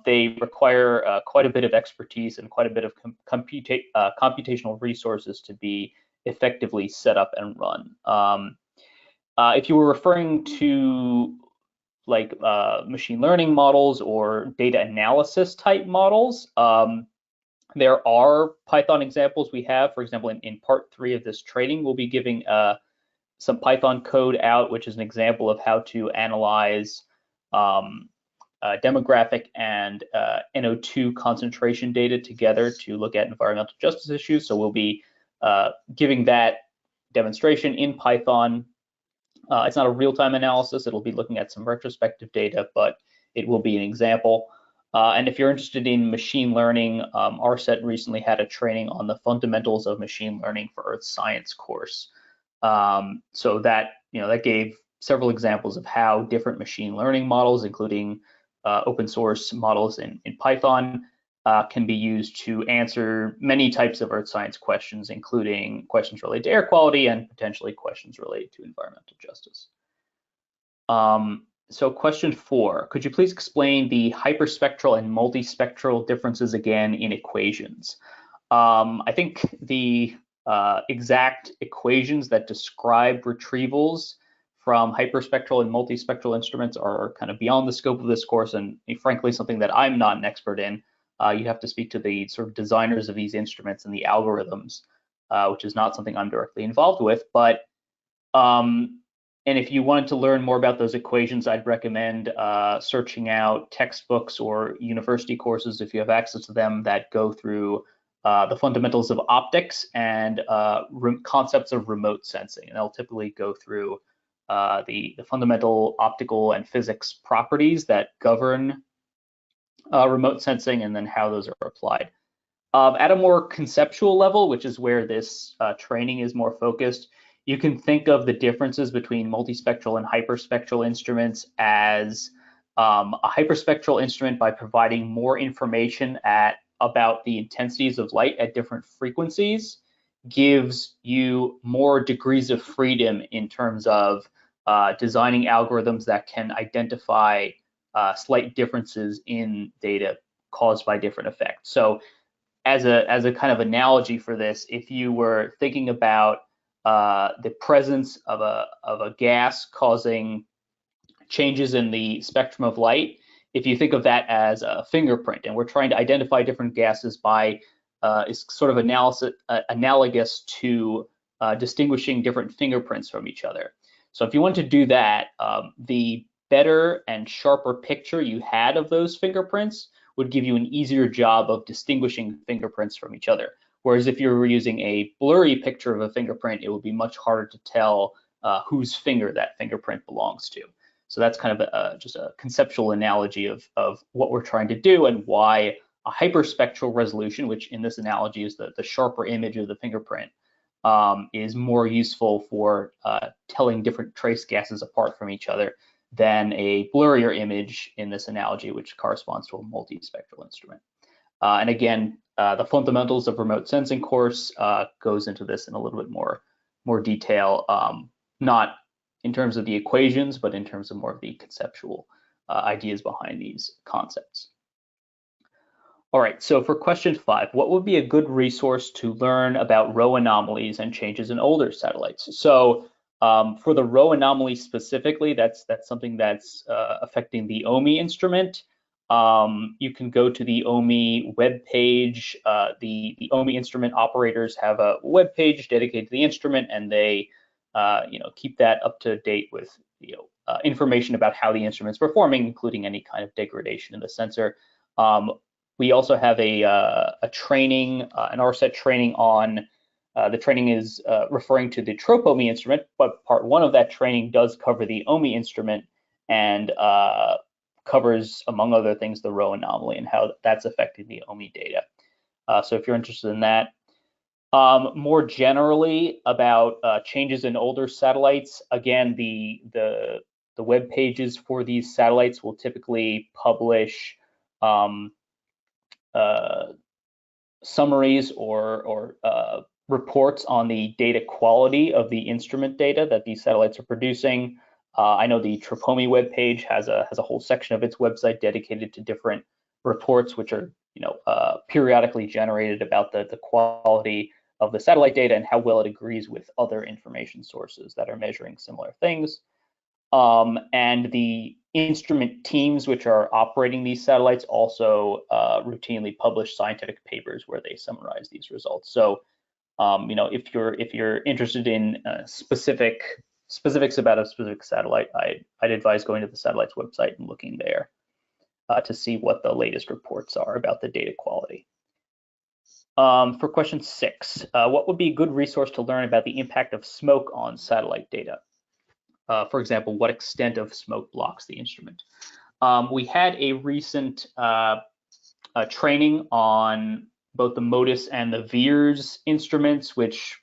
B: They require quite a bit of expertise and quite a bit of computational resources to be effectively set up and run. If you were referring to like machine learning models or data analysis type models, there are Python examples we have. For example, in part 3 of this training, we'll be giving some Python code out, which is an example of how to analyze demographic and NO2 concentration data together to look at environmental justice issues. So we'll be giving that demonstration in Python. It's not a real-time analysis. It'll be looking at some retrospective data, but it will be an example. And if you're interested in machine learning, ARSET recently had a training on the fundamentals of machine learning for Earth Science course. So that that gave several examples of how different machine learning models, including open source models in Python, can be used to answer many types of Earth science questions, including questions related to air quality and potentially questions related to environmental justice. So question 4, could you please explain the hyperspectral and multispectral differences again in equations? I think the exact equations that describe retrievals from hyperspectral and multispectral instruments are kind of beyond the scope of this course, and frankly something that I'm not an expert in. You have to speak to the sort of designers of these instruments and the algorithms, which is not something I'm directly involved with. But and if you wanted to learn more about those equations, I'd recommend searching out textbooks or university courses, if you have access to them, that go through the fundamentals of optics and concepts of remote sensing. And they'll typically go through the fundamental optical and physics properties that govern remote sensing and then how those are applied. At a more conceptual level, which is where this training is more focused, you can think of the differences between multispectral and hyperspectral instruments as a hyperspectral instrument, by providing more information about the intensities of light at different frequencies, gives you more degrees of freedom in terms of designing algorithms that can identify slight differences in data caused by different effects. So as a kind of analogy for this, if you were thinking about the presence of a gas causing changes in the spectrum of light, if you think of that as a fingerprint, and we're trying to identify different gases by is sort of analogous to distinguishing different fingerprints from each other. So if you want to do that, the better and sharper picture you had of those fingerprints would give you an easier job of distinguishing fingerprints from each other. Whereas if you were using a blurry picture of a fingerprint, it would be much harder to tell whose finger that fingerprint belongs to. So that's kind of just a conceptual analogy of what we're trying to do and why a hyperspectral resolution, which in this analogy is the sharper image of the fingerprint, is more useful for telling different trace gases apart from each other than a blurrier image in this analogy, which corresponds to a multispectral instrument. And again, the fundamentals of remote sensing course goes into this in a little bit more detail, not in terms of the equations, but in terms of more of the conceptual ideas behind these concepts. All right, so for question 5, what would be a good resource to learn about row anomalies and changes in older satellites? So for the row anomaly specifically, that's something that's affecting the OMI instrument. You can go to the OMI webpage. The OMI instrument operators have a webpage dedicated to the instrument, and they keep that up to date with information about how the instrument's performing, including any kind of degradation in the sensor. We also have a training, an ARSET training on, the training is referring to the TROP-OMI instrument, but part 1 of that training does cover the OMI instrument and covers, among other things, the row anomaly and how that's affecting the OMI data. So if you're interested in that. More generally about changes in older satellites, again, the web pages for these satellites will typically publish summaries or reports on the data quality of the instrument data that these satellites are producing. I know the TROP-OMI webpage has a whole section of its website dedicated to different reports, which are periodically generated about the quality of the satellite data and how well it agrees with other information sources that are measuring similar things. And the instrument teams which are operating these satellites also routinely publish scientific papers where they summarize these results. So, if you're interested in specifics about a specific satellite, I'd advise going to the satellite's website and looking there to see what the latest reports are about the data quality. For question 6, what would be a good resource to learn about the impact of smoke on satellite data? For example, what extent of smoke blocks the instrument? We had a recent training on both the MODIS and the VIIRS instruments, which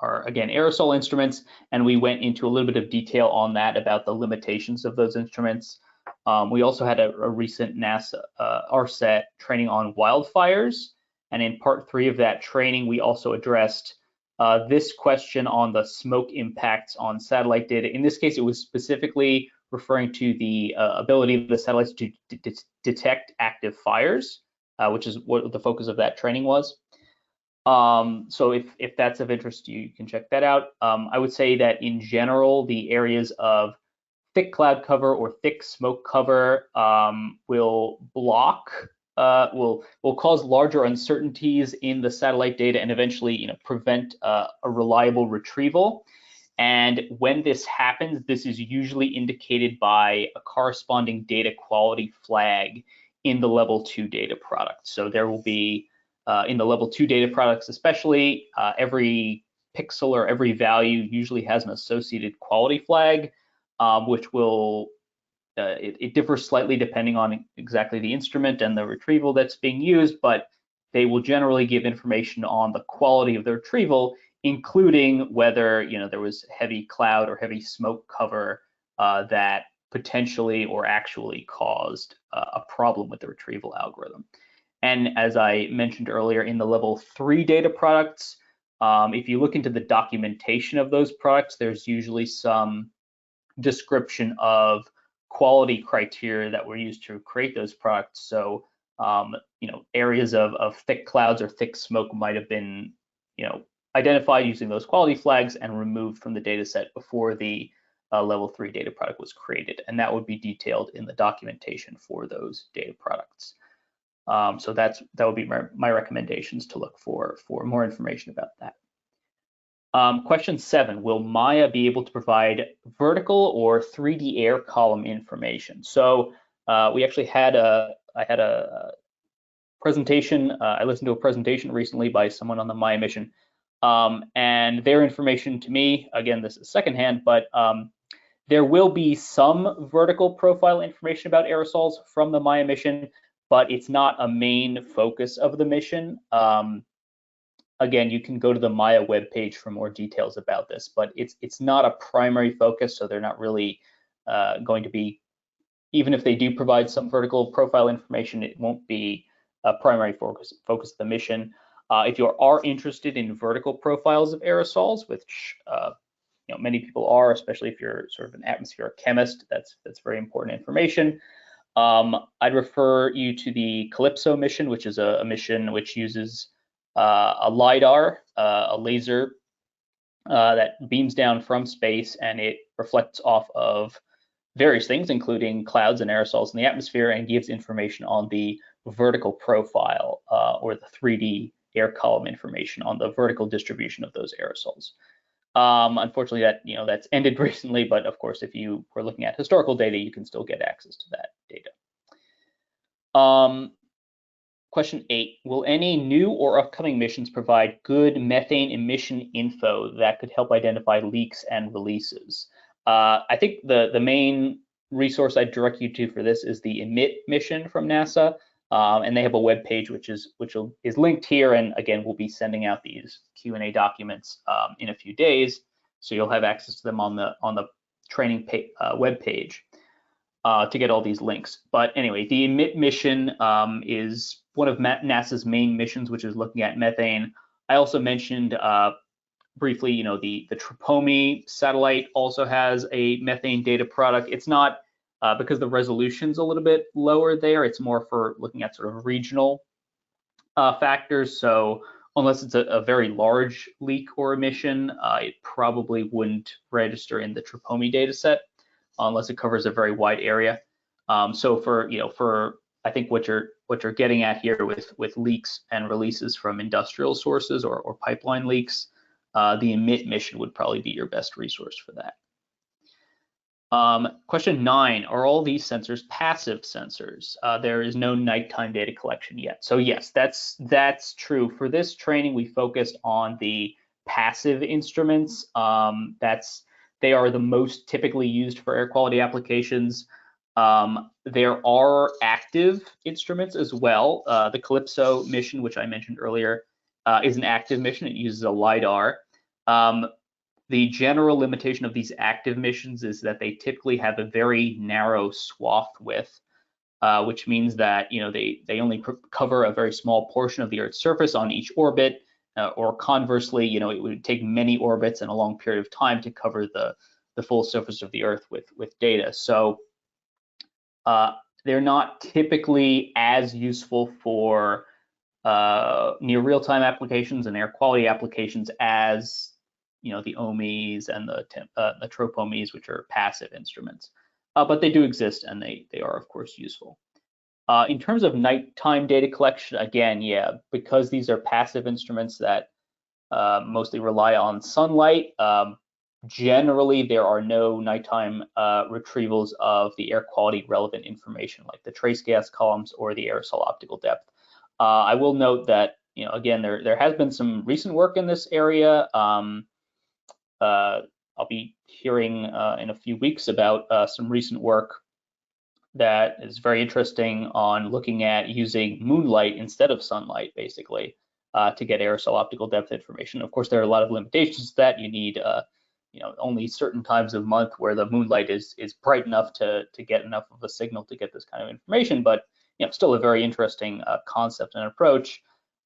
B: are, again, aerosol instruments, and we went into a little bit of detail on that about the limitations of those instruments. We also had a recent NASA ARSET training on wildfires, and in part 3 of that training, we also addressed this question on the smoke impacts on satellite data. In this case, it was specifically referring to the ability of the satellites to detect active fires, which is what the focus of that training was. So if that's of interest to you, you can check that out. I would say that in general, the areas of thick cloud cover or thick smoke cover will cause larger uncertainties in the satellite data and eventually prevent a reliable retrieval. And when this happens, this is usually indicated by a corresponding data quality flag in the level 2 data product. So there will be in the level 2 data products especially, every pixel or every value usually has an associated quality flag, which will it differs slightly depending on exactly the instrument and the retrieval that's being used, but they will generally give information on the quality of the retrieval, including whether there was heavy cloud or heavy smoke cover that potentially or actually caused a problem with the retrieval algorithm. And as I mentioned earlier, in the level 3 data products, if you look into the documentation of those products, there's usually some description of quality criteria that were used to create those products. So, areas of thick clouds or thick smoke might have been, identified using those quality flags and removed from the data set before the level 3 data product was created. And that would be detailed in the documentation for those data products. So that would be my recommendations to look for more information about that. Question 7, will Maya be able to provide vertical or 3D air column information? So we actually had I had a presentation, I listened to a presentation recently by someone on the Maya mission, and their information to me, again, this is secondhand, but there will be some vertical profile information about aerosols from the Maya mission, but it's not a main focus of the mission. Again, you can go to the Maya webpage for more details about this, but it's not a primary focus, so they're not really going to be, even if they do provide some vertical profile information, it won't be a primary focus of the mission. If you are interested in vertical profiles of aerosols, which many people are, especially if you're sort of an atmospheric chemist, that's very important information. I'd refer you to the Calypso mission, which is a mission which uses a LiDAR, a laser that beams down from space, and it reflects off of various things, including clouds and aerosols in the atmosphere, and gives information on the vertical profile or the 3D air column information on the vertical distribution of those aerosols. Unfortunately, that's ended recently, but of course, if you were looking at historical data, you can still get access to that data. Question 8, will any new or upcoming missions provide good methane emission info that could help identify leaks and releases? I think the main resource I'd direct you to for this is the EMIT mission from NASA, and they have a web page which is linked here. And again, we'll be sending out these Q&A documents in a few days, so you'll have access to them on the training web page to get all these links. But anyway, the EMIT mission is one of NASA's main missions, which is looking at methane. I also mentioned briefly, the Tropomi satellite also has a methane data product. It's not because the resolution's a little bit lower there. It's more for looking at sort of regional factors. So unless it's a very large leak or emission, it probably wouldn't register in the Tropomi data set unless it covers a very wide area. So for I think what you're getting at here with leaks and releases from industrial sources or pipeline leaks, the EMIT mission would probably be your best resource for that. Question 9, are all these sensors passive sensors? There is no nighttime data collection yet. So yes, that's true. For this training, we focused on the passive instruments. They are the most typically used for air quality applications. There are active instruments as well. The Calypso mission, which I mentioned earlier, is an active mission. It uses a LiDAR. The general limitation of these active missions is that they typically have a very narrow swath width, which means that they only cover a very small portion of the Earth's surface on each orbit, or conversely, it would take many orbits and a long period of time to cover the full surface of the Earth with data. So they're not typically as useful for near real-time applications and air quality applications as the OMEs and the Tropomis, which are passive instruments, but they do exist and they are of course useful. In terms of nighttime data collection, again, yeah, because these are passive instruments that mostly rely on sunlight, generally there are no nighttime retrievals of the air quality relevant information like the trace gas columns or the aerosol optical depth. I will note that again, there has been some recent work in this area. I'll be hearing in a few weeks about some recent work that is very interesting on looking at using moonlight instead of sunlight, basically, to get aerosol optical depth information. Of course, there are a lot of limitations to that. You need only certain times of month where the moonlight is bright enough to get enough of a signal to get this kind of information, but still a very interesting concept and approach.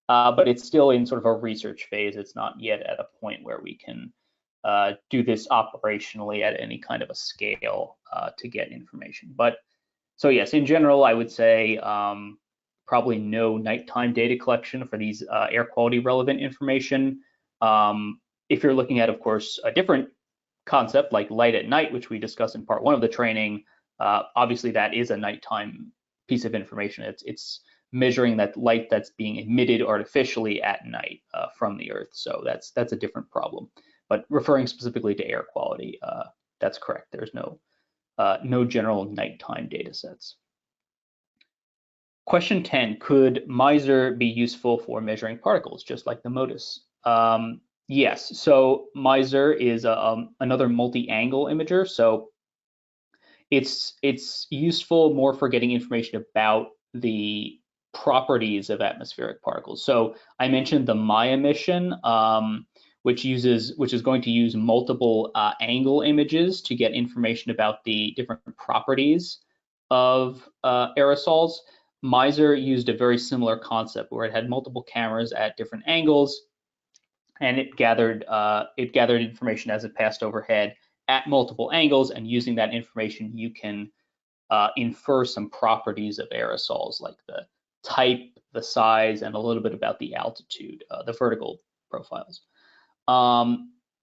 B: But it's still in sort of a research phase. It's not yet at a point where we can do this operationally at any kind of a scale to get information. But so yes, in general, I would say probably no nighttime data collection for these air quality relevant information. If you're looking at, of course, a different concept like light at night, which we discussed in part 1 of the training, obviously that is a nighttime piece of information. It's measuring that light that's being emitted artificially at night from the Earth. So that's a different problem. but referring specifically to air quality, that's correct. There's no general nighttime data sets. Question 10, could MISR be useful for measuring particles, just like the MODIS? Yes, so MISR is another multi-angle imager. So it's useful more for getting information about the properties of atmospheric particles. So I mentioned the Maya mission, which is going to use multiple angle images to get information about the different properties of aerosols. MISR used a very similar concept where it had multiple cameras at different angles, and it gathered information as it passed overhead at multiple angles, and using that information, you can infer some properties of aerosols like the type, the size, and a little bit about the altitude, the vertical profiles.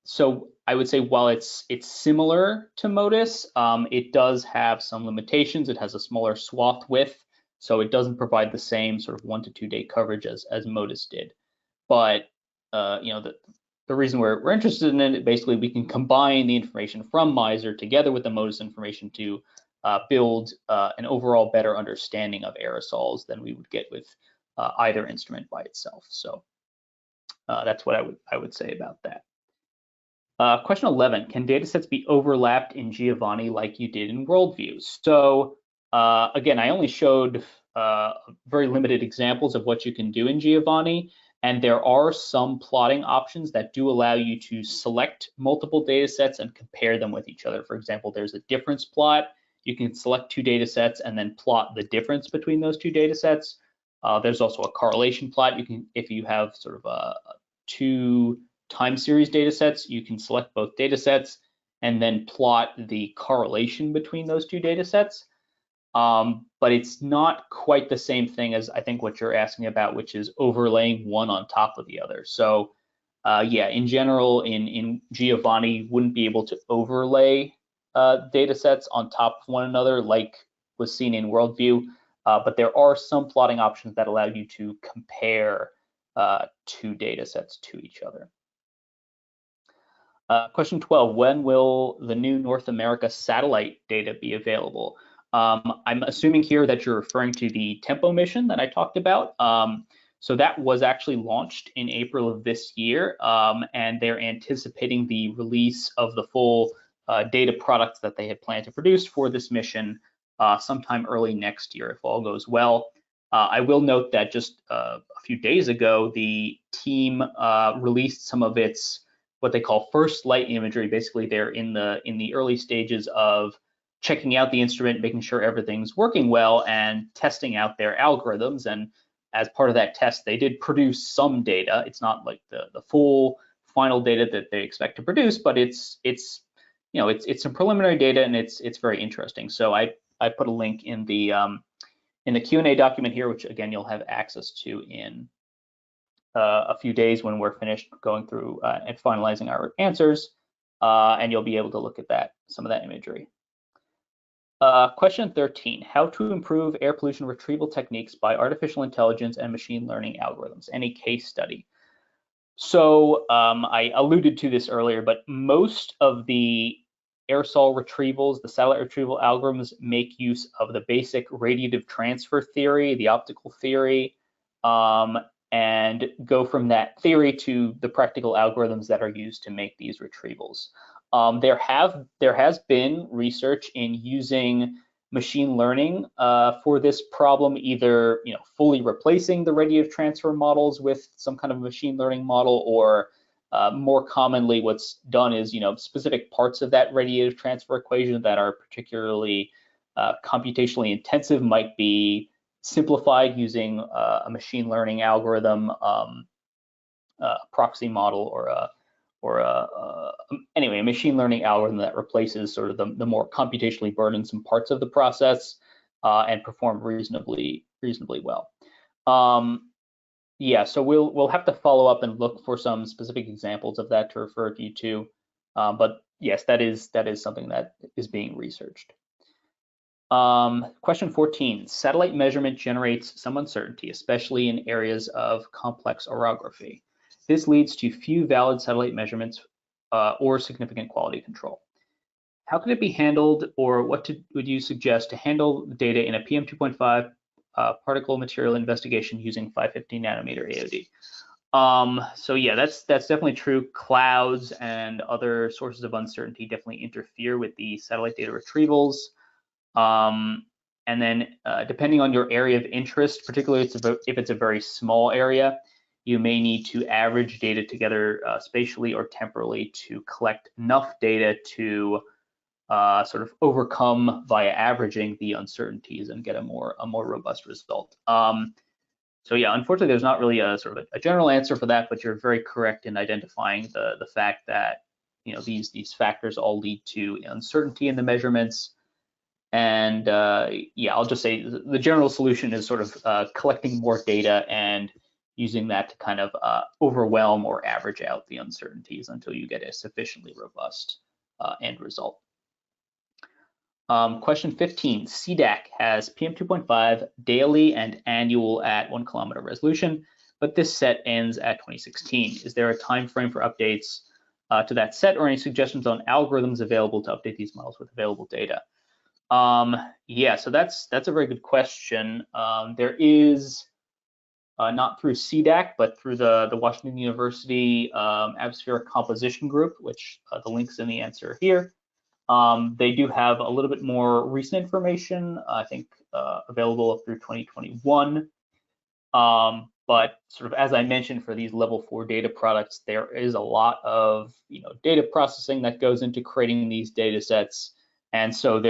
B: So I would say while it's similar to MODIS, it does have some limitations. It has a smaller swath width, so it doesn't provide the same sort of 1 to 2 day coverage as MODIS did. But the reason we're interested in it, basically we can combine the information from MISR together with the MODIS information to build an overall better understanding of aerosols than we would get with either instrument by itself. So that's what I would say about that. Question 11, can datasets be overlapped in Giovanni like you did in Worldview? So again, I only showed very limited examples of what you can do in Giovanni, and there are some plotting options that do allow you to select multiple datasets and compare them with each other. For example, there's a difference plot. You can select 2 datasets and then plot the difference between those 2 datasets. There's also a correlation plot. You can, if you have sort of 2 time series datasets, you can select both datasets and then plot the correlation between those 2 datasets. But it's not quite the same thing as I think what you're asking about, which is overlaying one on top of the other. So yeah, in general, in Giovanni, you wouldn't be able to overlay data sets on top of one another like was seen in Worldview, but there are some plotting options that allow you to compare 2 data sets to each other. Question 12, when will the new North America satellite data be available? I'm assuming here that you're referring to the Tempo mission that I talked about. So that was actually launched in April of this year, and they're anticipating the release of the full data products that they had planned to produce for this mission sometime early next year, if all goes well. I will note that just a few days ago, the team released some of its what they call first light imagery. Basically, they're in the early stages of checking out the instrument, making sure everything's working well, and testing out their algorithms. And as part of that test, they did produce some data. It's not like the full final data that they expect to produce, but it's some preliminary data, and it's very interesting. So I put a link in the Q&A document here, which again you'll have access to in a few days when we're finished going through and finalizing our answers, and you'll be able to look at some of that imagery. Question 13, how to improve air pollution retrieval techniques by artificial intelligence and machine learning algorithms? Any case study? So I alluded to this earlier, but most of the aerosol retrievals, the satellite retrieval algorithms, make use of the basic radiative transfer theory, the optical theory, and go from that theory to the practical algorithms that are used to make these retrievals. There has been research in using machine learning for this problem, either fully replacing the radiative transfer models with some kind of machine learning model, or more commonly what's done is specific parts of that radiative transfer equation that are particularly computationally intensive might be simplified using a machine learning algorithm, a proxy model, anyway, a machine learning algorithm that replaces sort of the more computationally burdensome parts of the process and perform reasonably well. Yeah, so we'll have to follow up and look for some specific examples of that to refer you to. But yes, that is something that is being researched. Question 14, satellite measurement generates some uncertainty, especially in areas of complex orography. This leads to few valid satellite measurements or significant quality control. How could it be handled, or what would you suggest to handle the data in a PM2.5 particle material investigation using 550 nanometer AOD? So yeah, that's definitely true. Clouds and other sources of uncertainty definitely interfere with the satellite data retrievals. And then depending on your area of interest, particularly if it's a very small area, you may need to average data together spatially or temporally to collect enough data to sort of overcome via averaging the uncertainties and get a more robust result. So yeah, unfortunately, there's not really a sort of a general answer for that, but you're very correct in identifying the fact that these factors all lead to uncertainty in the measurements. And yeah, I'll just say the general solution is sort of collecting more data and using that to kind of overwhelm or average out the uncertainties until you get a sufficiently robust end result. Question 15, CDAC has PM2.5 daily and annual at 1 kilometer resolution, but this set ends at 2016. Is there a time frame for updates to that set, or any suggestions on algorithms available to update these models with available data? Yeah, so that's a very good question. There is not through CDAC, but through the Washington University Atmospheric Composition Group, which the link's in the answer here. They do have a little bit more recent information, I think available up through 2021. But sort of as I mentioned, for these level 4 data products, there is a lot of data processing that goes into creating these data sets. And so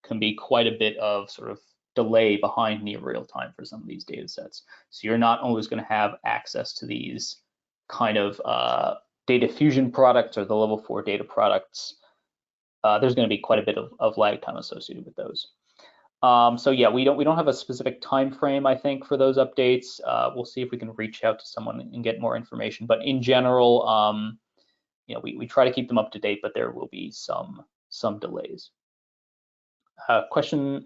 B: can be quite a bit of sort of delay behind near real time for some of these data sets. So you're not always going to have access to these kind of data fusion products or the level 4 data products. There's going to be quite a bit of lag time associated with those. So yeah, we don't have a specific time frame, I think, for those updates. We'll see if we can reach out to someone and get more information. But in general, we try to keep them up to date, but there will be some delays. Question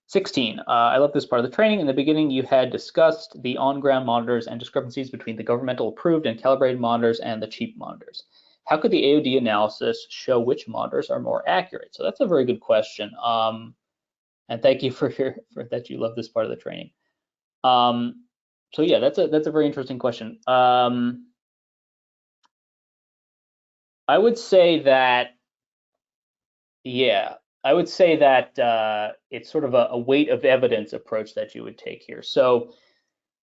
B: 16. I love this part of the training. In the beginning, you had discussed the on-ground monitors and discrepancies between the governmental approved and calibrated monitors and the cheap monitors. How could the AOD analysis show which monitors are more accurate? So that's a very good question. And thank you for that you love this part of the training. So yeah, that's a very interesting question. I would say that, yeah, it's sort of a weight of evidence approach that you would take here. So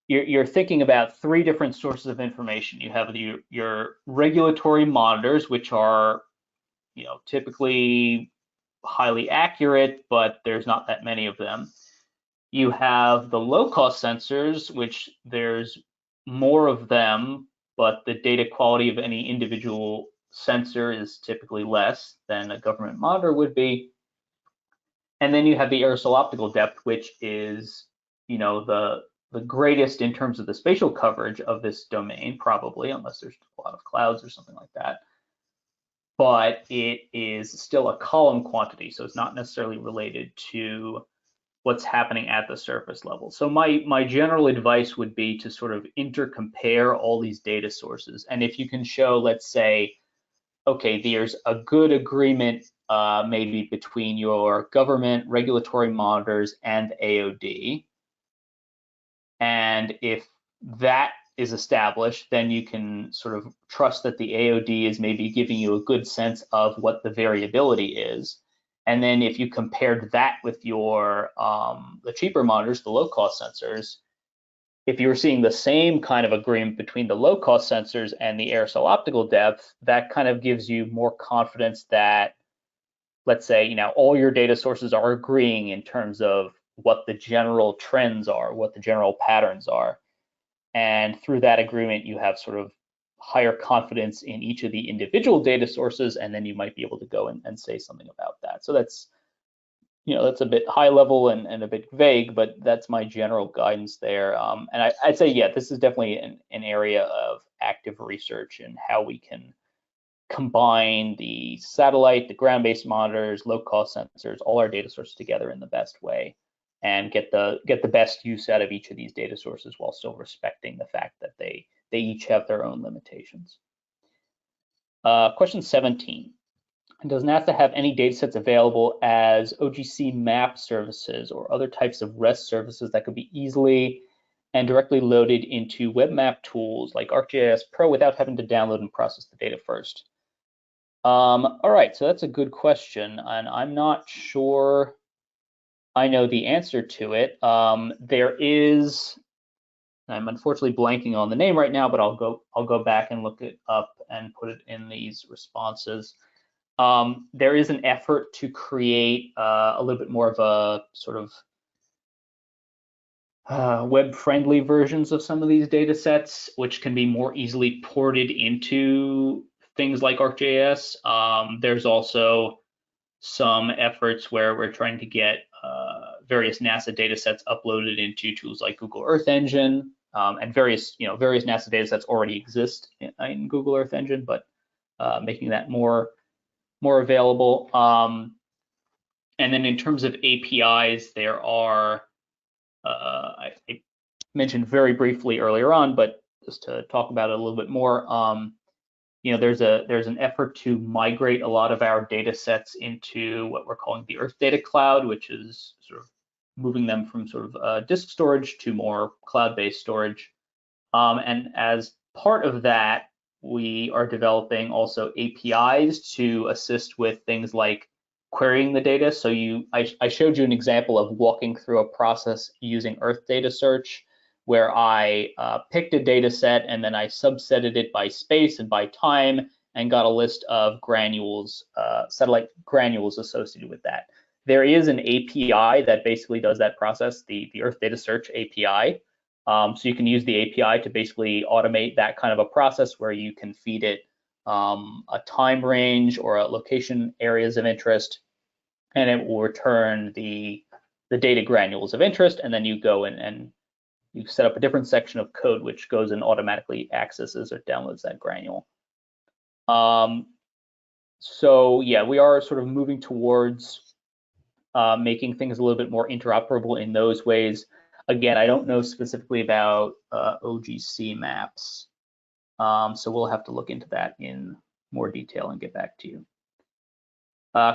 B: you're thinking about 3 different sources of information. You have your regulatory monitors, which are typically highly accurate, but there's not that many of them. You have the low-cost sensors, which there's more of them, but the data quality of any individual sensor is typically less than a government monitor would be. And then you have the aerosol optical depth, which is the greatest in terms of the spatial coverage of this domain, probably, unless there's a lot of clouds or something like that. But it is still a column quantity, so it's not necessarily related to what's happening at the surface level. So my general advice would be to sort of intercompare all these data sources. And if you can show, let's say, okay, there's a good agreement maybe between your government regulatory monitors and AOD, and if that is established, then you can sort of trust that the AOD is maybe giving you a good sense of what the variability is. And then if you compared that with your the cheaper monitors, the low-cost sensors, if you were seeing the same kind of agreement between the low-cost sensors and the aerosol optical depth, that kind of gives you more confidence that, let's say, all your data sources are agreeing in terms of what the general trends are, what the general patterns are. And through that agreement, you have sort of higher confidence in each of the individual data sources, and then you might be able to go and say something about that. So that's, that's a bit high level and a bit vague, but that's my general guidance there. And I'd say, yeah, this is definitely an area of active research in how we can combine the satellite, the ground-based monitors, low-cost sensors, all our data sources together in the best way, and get the best use out of each of these data sources while still respecting the fact that they each have their own limitations. Question 17. Does NASA have any datasets available as OGC map services or other types of REST services that could be easily and directly loaded into web map tools like ArcGIS Pro without having to download and process the data first? All right, so that's a good question, and I'm not sure I know the answer to it. There is, I'm unfortunately blanking on the name right now, but I'll go back and look it up and put it in these responses. There is an effort to create a little bit more of a sort of web-friendly versions of some of these data sets, which can be more easily ported into things like ArcGIS. There's also some efforts where we're trying to get various NASA data sets uploaded into tools like Google Earth Engine, and various NASA data sets already exist in Google Earth Engine, but making that more available. And then in terms of APIs, there are, I mentioned very briefly earlier on, but just to talk about it a little bit more, there's an effort to migrate a lot of our data sets into what we're calling the Earthdata cloud, which is sort of moving them from sort of disk storage to more cloud-based storage. And as part of that, we are developing also APIs to assist with things like querying the data. So I showed you an example of walking through a process using Earthdata search, where I picked a data set and then I subsetted it by space and by time and got a list of granules, satellite granules associated with that. There is an API that basically does that process, the Earthdata search API. So you can use the API to basically automate that kind of a process where you can feed it a time range or a location areas of interest, and it will return the data granules of interest, and then you go in and you set up a different section of code which goes and automatically accesses or downloads that granule. So yeah, we are sort of moving towards making things a little bit more interoperable in those ways. Again, I don't know specifically about OGC maps, so we'll have to look into that in more detail and get back to you.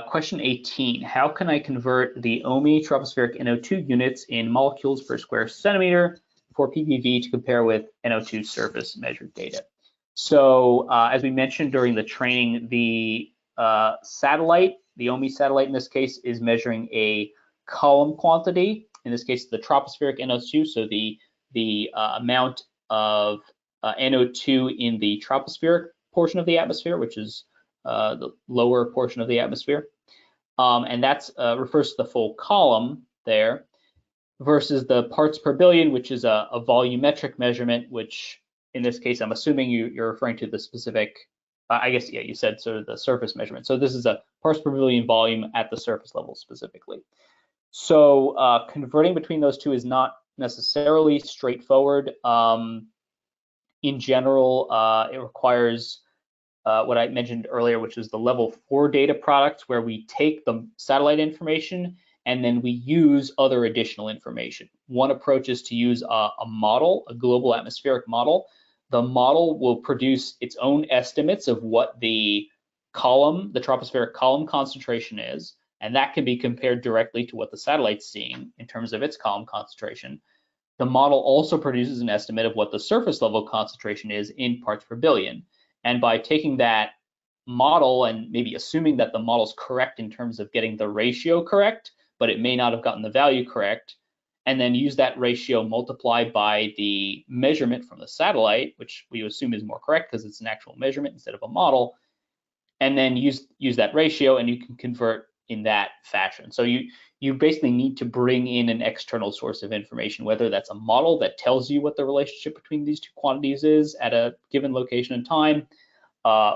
B: Question 18, how can I convert the OMI tropospheric NO2 units in molecules per square centimeter for PPV to compare with NO2 surface measured data? So as we mentioned during the training, the satellite, the OMI satellite in this case, is measuring a column quantity. In this case, the tropospheric NO2, so the amount of NO2 in the tropospheric portion of the atmosphere, which is the lower portion of the atmosphere. And that's refers to the full column there, versus the parts per billion, which is a volumetric measurement, which in this case, I'm assuming you're referring to the specific, I guess, yeah, you said sort of the surface measurement. So this is a parts per billion volume at the surface level specifically. So converting between those two is not necessarily straightforward. In general, it requires what I mentioned earlier, which is the level 4 data products, where we take the satellite information and then we use other additional information. One approach is to use a model, a global atmospheric model. The model will produce its own estimates of what the column, the tropospheric column concentration is, and that can be compared directly to what the satellite's seeing in terms of its column concentration. The model also produces an estimate of what the surface level concentration is in parts per billion. And by taking that model and maybe assuming that the model's correct in terms of getting the ratio correct, but it may not have gotten the value correct, and then use that ratio multiplied by the measurement from the satellite, which we assume is more correct because it's an actual measurement instead of a model, and then use that ratio, and you can convert in that fashion. So you basically need to bring in an external source of information, whether that's a model that tells you what the relationship between these two quantities is at a given location and time,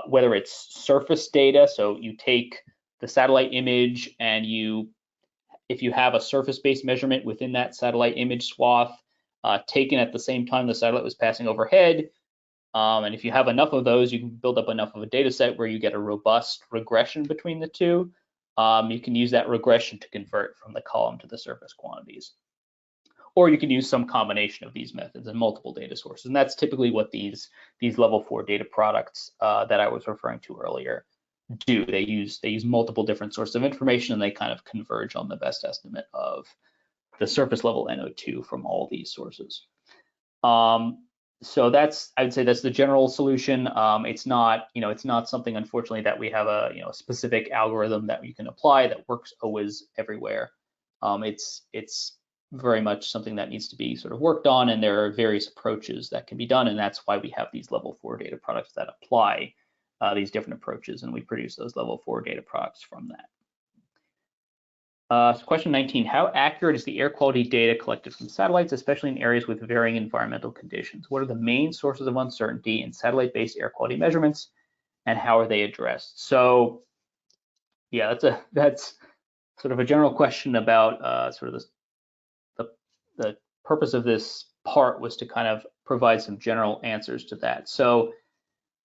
B: whether it's surface data, so you take the satellite image and if you have a surface-based measurement within that satellite image swath taken at the same time the satellite was passing overhead, and if you have enough of those, you can build up enough of a data set where you get a robust regression between the two. You can use that regression to convert from the column to the surface quantities. or you can use some combination of these methods and multiple data sources. And that's typically what these level 4 data products that I was referring to earlier do. They use multiple different sources of information, and they kind of converge on the best estimate of the surface level NO2 from all these sources. So I would say that's the general solution. It's not something, unfortunately, that we have a specific algorithm that you can apply that works always everywhere. It's very much something that needs to be sort of worked on, and there are various approaches that can be done, and that's why we have these level 4 data products that apply these different approaches, and we produce those level 4 data products from that. So question 19, how accurate is the air quality data collected from satellites, especially in areas with varying environmental conditions? What are the main sources of uncertainty in satellite-based air quality measurements, and how are they addressed? So yeah, that's sort of a general question about sort of the purpose of this part was to kind of provide some general answers to that. So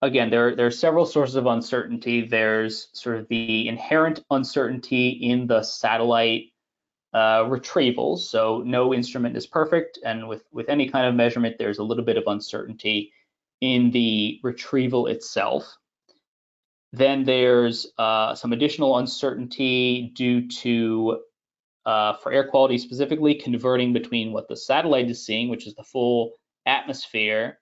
B: again, there are several sources of uncertainty. There's sort of the inherent uncertainty in the satellite retrievals. So no instrument is perfect, and with any kind of measurement, there's a little bit of uncertainty in the retrieval itself. Then there's some additional uncertainty due to, for air quality specifically, converting between what the satellite is seeing, which is the full atmosphere,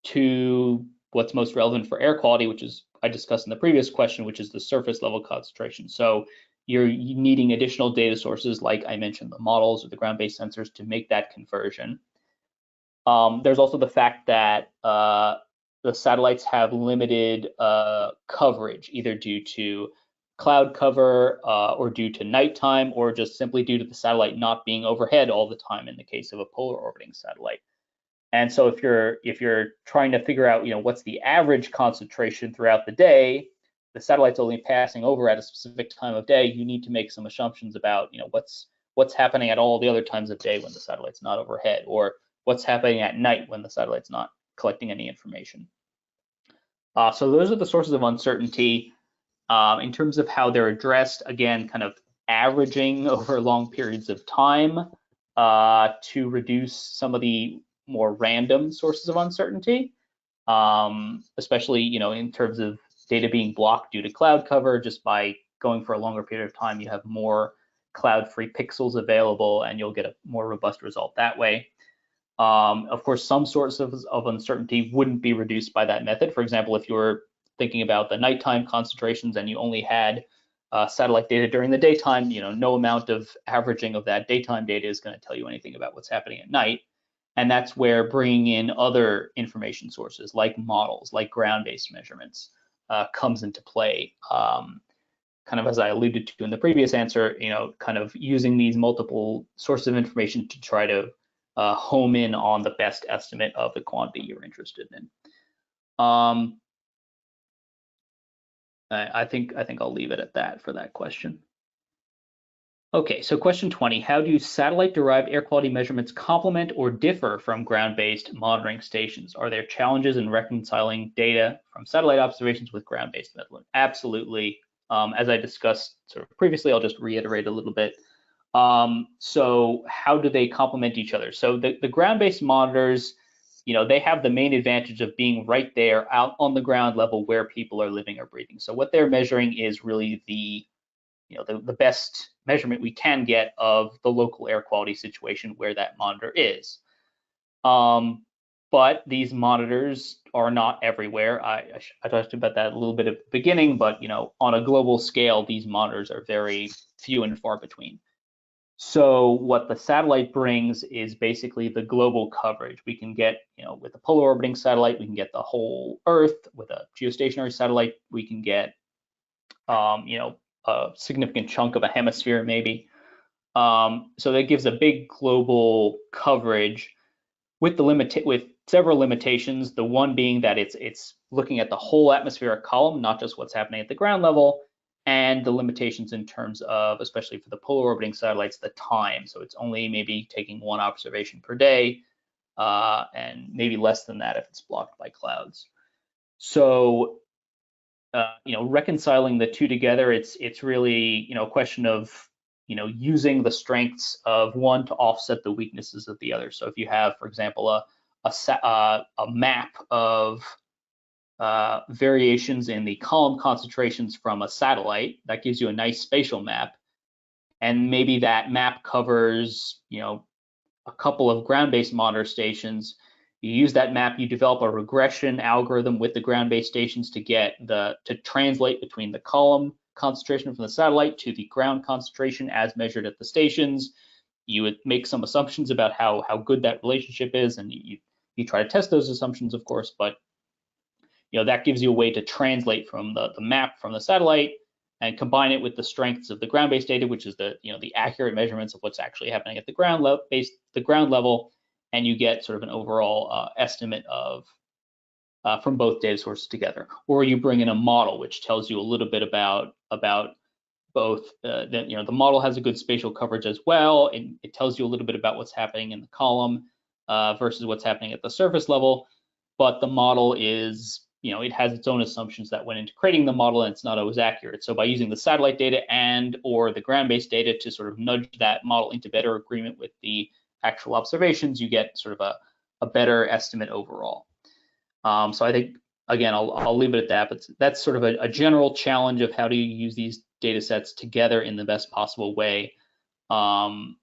B: to what's most relevant for air quality, which is I discussed in the previous question, which is the surface level concentration. So you're needing additional data sources, like I mentioned, the models or the ground-based sensors, to make that conversion. There's also the fact that the satellites have limited coverage, either due to cloud cover or due to nighttime, or just simply due to the satellite not being overhead all the time in the case of a polar orbiting satellite. And so if you're trying to figure out, what's the average concentration throughout the day, the satellite's only passing over at a specific time of day, you need to make some assumptions about, what's happening at all the other times of day when the satellite's not overhead, or what's happening at night when the satellite's not collecting any information. So those are the sources of uncertainty. In terms of how they're addressed, again, kind of averaging over long periods of time to reduce some of the more random sources of uncertainty, especially in terms of data being blocked due to cloud cover. Just by going for a longer period of time, you have more cloud-free pixels available, and you'll get a more robust result that way. Of course, some sources of uncertainty wouldn't be reduced by that method. For example, if you're thinking about the nighttime concentrations and you only had satellite data during the daytime, no amount of averaging of that daytime data is going to tell you anything about what's happening at night. And that's where bringing in other information sources like models, like ground-based measurements, comes into play. Kind of as I alluded to in the previous answer, kind of using these multiple sources of information to try to home in on the best estimate of the quantity you're interested in. I think I'll leave it at that for that question. Okay, so question 20, how do satellite-derived air quality measurements complement or differ from ground-based monitoring stations? Are there challenges in reconciling data from satellite observations with ground-based measurement? Absolutely. As I discussed sort of previously, I'll just reiterate a little bit. So how do they complement each other? So the ground-based monitors, they have the main advantage of being right there out on the ground level where people are living or breathing. So what they're measuring is really the best measurement we can get of the local air quality situation where that monitor is. But these monitors are not everywhere. I talked about that a little bit at the beginning, but on a global scale, these monitors are very few and far between. So what the satellite brings is basically the global coverage. We can get, with a polar orbiting satellite, we can get the whole Earth. With a geostationary satellite, we can get, a significant chunk of a hemisphere maybe. So that gives a big global coverage with several limitations. The one being that it's looking at the whole atmospheric column, not just what's happening at the ground level, and the limitations in terms of, especially for the polar orbiting satellites, the time. So it's only maybe taking one observation per day, and maybe less than that if it's blocked by clouds. So reconciling the two together, it's really a question of using the strengths of one to offset the weaknesses of the other. So if you have, for example, a map of variations in the column concentrations from a satellite, that gives you a nice spatial map. And maybe that map covers, a couple of ground-based monitor stations. You use that map, you develop a regression algorithm with the ground-based stations to translate between the column concentration from the satellite to the ground concentration as measured at the stations. You would make some assumptions about how good that relationship is, and you try to test those assumptions, of course, but that gives you a way to translate from the map from the satellite and combine it with the strengths of the ground-based data, which is the accurate measurements of what's actually happening at the ground level, and you get sort of an overall estimate of from both data sources together. Or you bring in a model which tells you a little bit about both. The model has a good spatial coverage as well, and it tells you a little bit about what's happening in the column versus what's happening at the surface level. But the model is, it has its own assumptions that went into creating the model, and it's not always accurate. So by using the satellite data or the ground-based data to sort of nudge that model into better agreement with the actual observations, you get sort of a better estimate overall. So I think, again, I'll leave it at that, but that's sort of a general challenge of how do you use these data sets together in the best possible way. And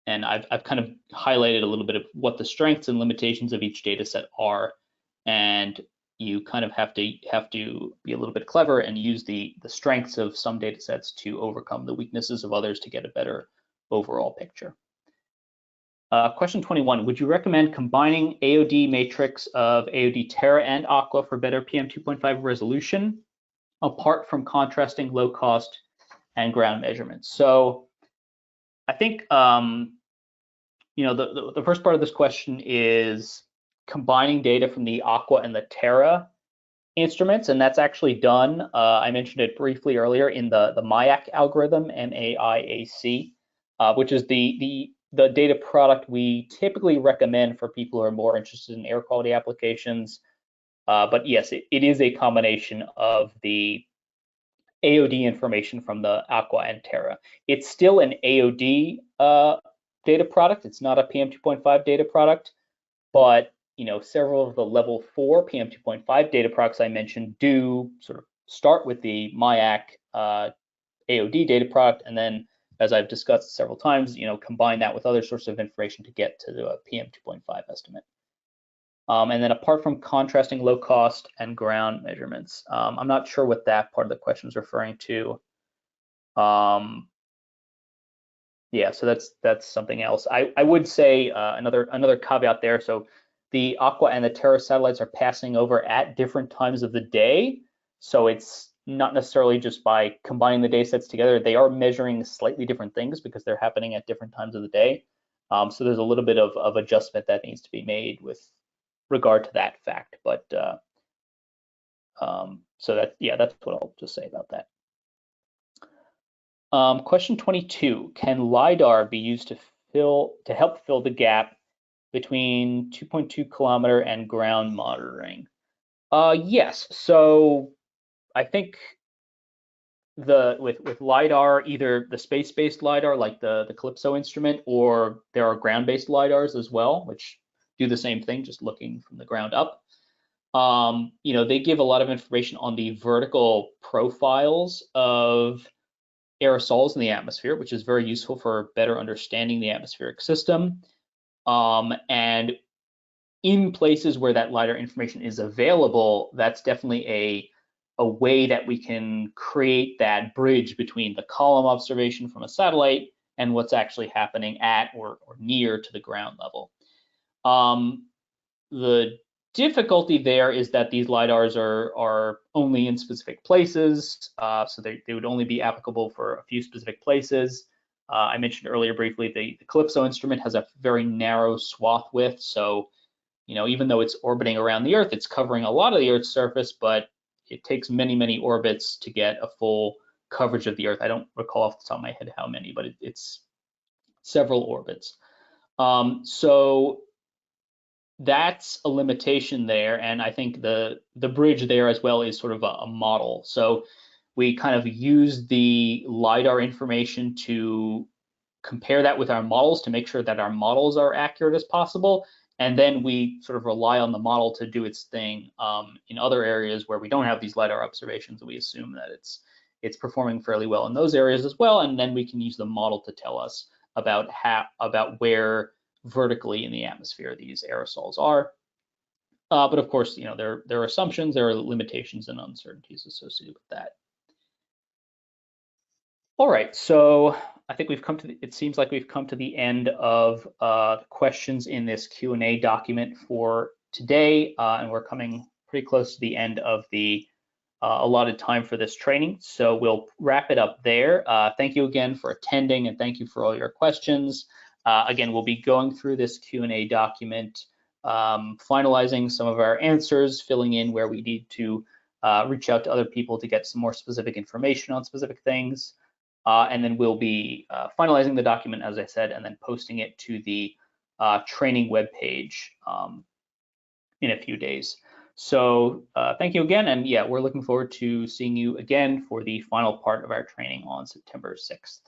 B: I've kind of highlighted a little bit of what the strengths and limitations of each data set are. And you kind of have to be a little bit clever and use the strengths of some data sets to overcome the weaknesses of others to get a better overall picture. Question 21, would you recommend combining AOD matrix of AOD Terra and Aqua for better PM2.5 resolution, apart from contrasting low cost and ground measurements? So I think, the first part of this question is combining data from the Aqua and the Terra instruments, and that's actually done. I mentioned it briefly earlier in the MAIAC algorithm, MAIAC, which is the data product we typically recommend for people who are more interested in air quality applications. But yes, it is a combination of the AOD information from the Aqua and Terra. It's still an AOD data product. It's not a PM2.5 data product, but several of the level 4 PM2.5 data products I mentioned do sort of start with the MAIAC AOD data product, and then, as I've discussed several times, combine that with other sources of information to get to the PM2.5 estimate. And then apart from contrasting low cost and ground measurements, I'm not sure what that part of the question is referring to. Yeah, so that's something else. I would say another caveat there. So the Aqua and the Terra satellites are passing over at different times of the day. So it's not necessarily just by combining the data sets together. They are measuring slightly different things because they're happening at different times of the day. So there's a little bit of adjustment that needs to be made with regard to that fact. But so that's what I'll just say about that. Question 22, can LiDAR be used to help fill the gap between 2.2 kilometer and ground monitoring? Yes, so I think with LiDAR, either the space-based LiDAR like the Calypso instrument, or there are ground-based LiDARs as well, which do the same thing, just looking from the ground up. They give a lot of information on the vertical profiles of aerosols in the atmosphere, which is very useful for better understanding the atmospheric system. And in places where that LiDAR information is available, that's definitely a way that we can create that bridge between the column observation from a satellite and what's actually happening at or near to the ground level. The difficulty there is that these LiDARs are only in specific places, so they would only be applicable for a few specific places. I mentioned earlier briefly the Calypso instrument has a very narrow swath width, so even though it's orbiting around the Earth, it's covering a lot of the Earth's surface, but it takes many orbits to get a full coverage of the Earth. I don't recall off the top of my head how many, but it's several orbits. So that's a limitation there, and I think the bridge there as well is sort of a model. So we kind of use the LiDAR information to compare that with our models to make sure that our models are accurate as possible. And then we sort of rely on the model to do its thing in other areas where we don't have these LiDAR observations. We assume that it's performing fairly well in those areas as well. And then we can use the model to tell us about where vertically in the atmosphere these aerosols are. But of course, you know, there are assumptions, there are limitations and uncertainties associated with that. All right, so I think we've come to it seems like we've come to the end of questions in this Q&A document for today, and we're coming pretty close to the end of the allotted time for this training. So we'll wrap it up there. Thank you again for attending, and thank you for all your questions. Again, we'll be going through this Q&A document, finalizing some of our answers, filling in where we need to reach out to other people to get some more specific information on specific things. And then we'll be finalizing the document, as I said, and then posting it to the training webpage in a few days. So thank you again. And yeah, we're looking forward to seeing you again for the final part of our training on September 6th.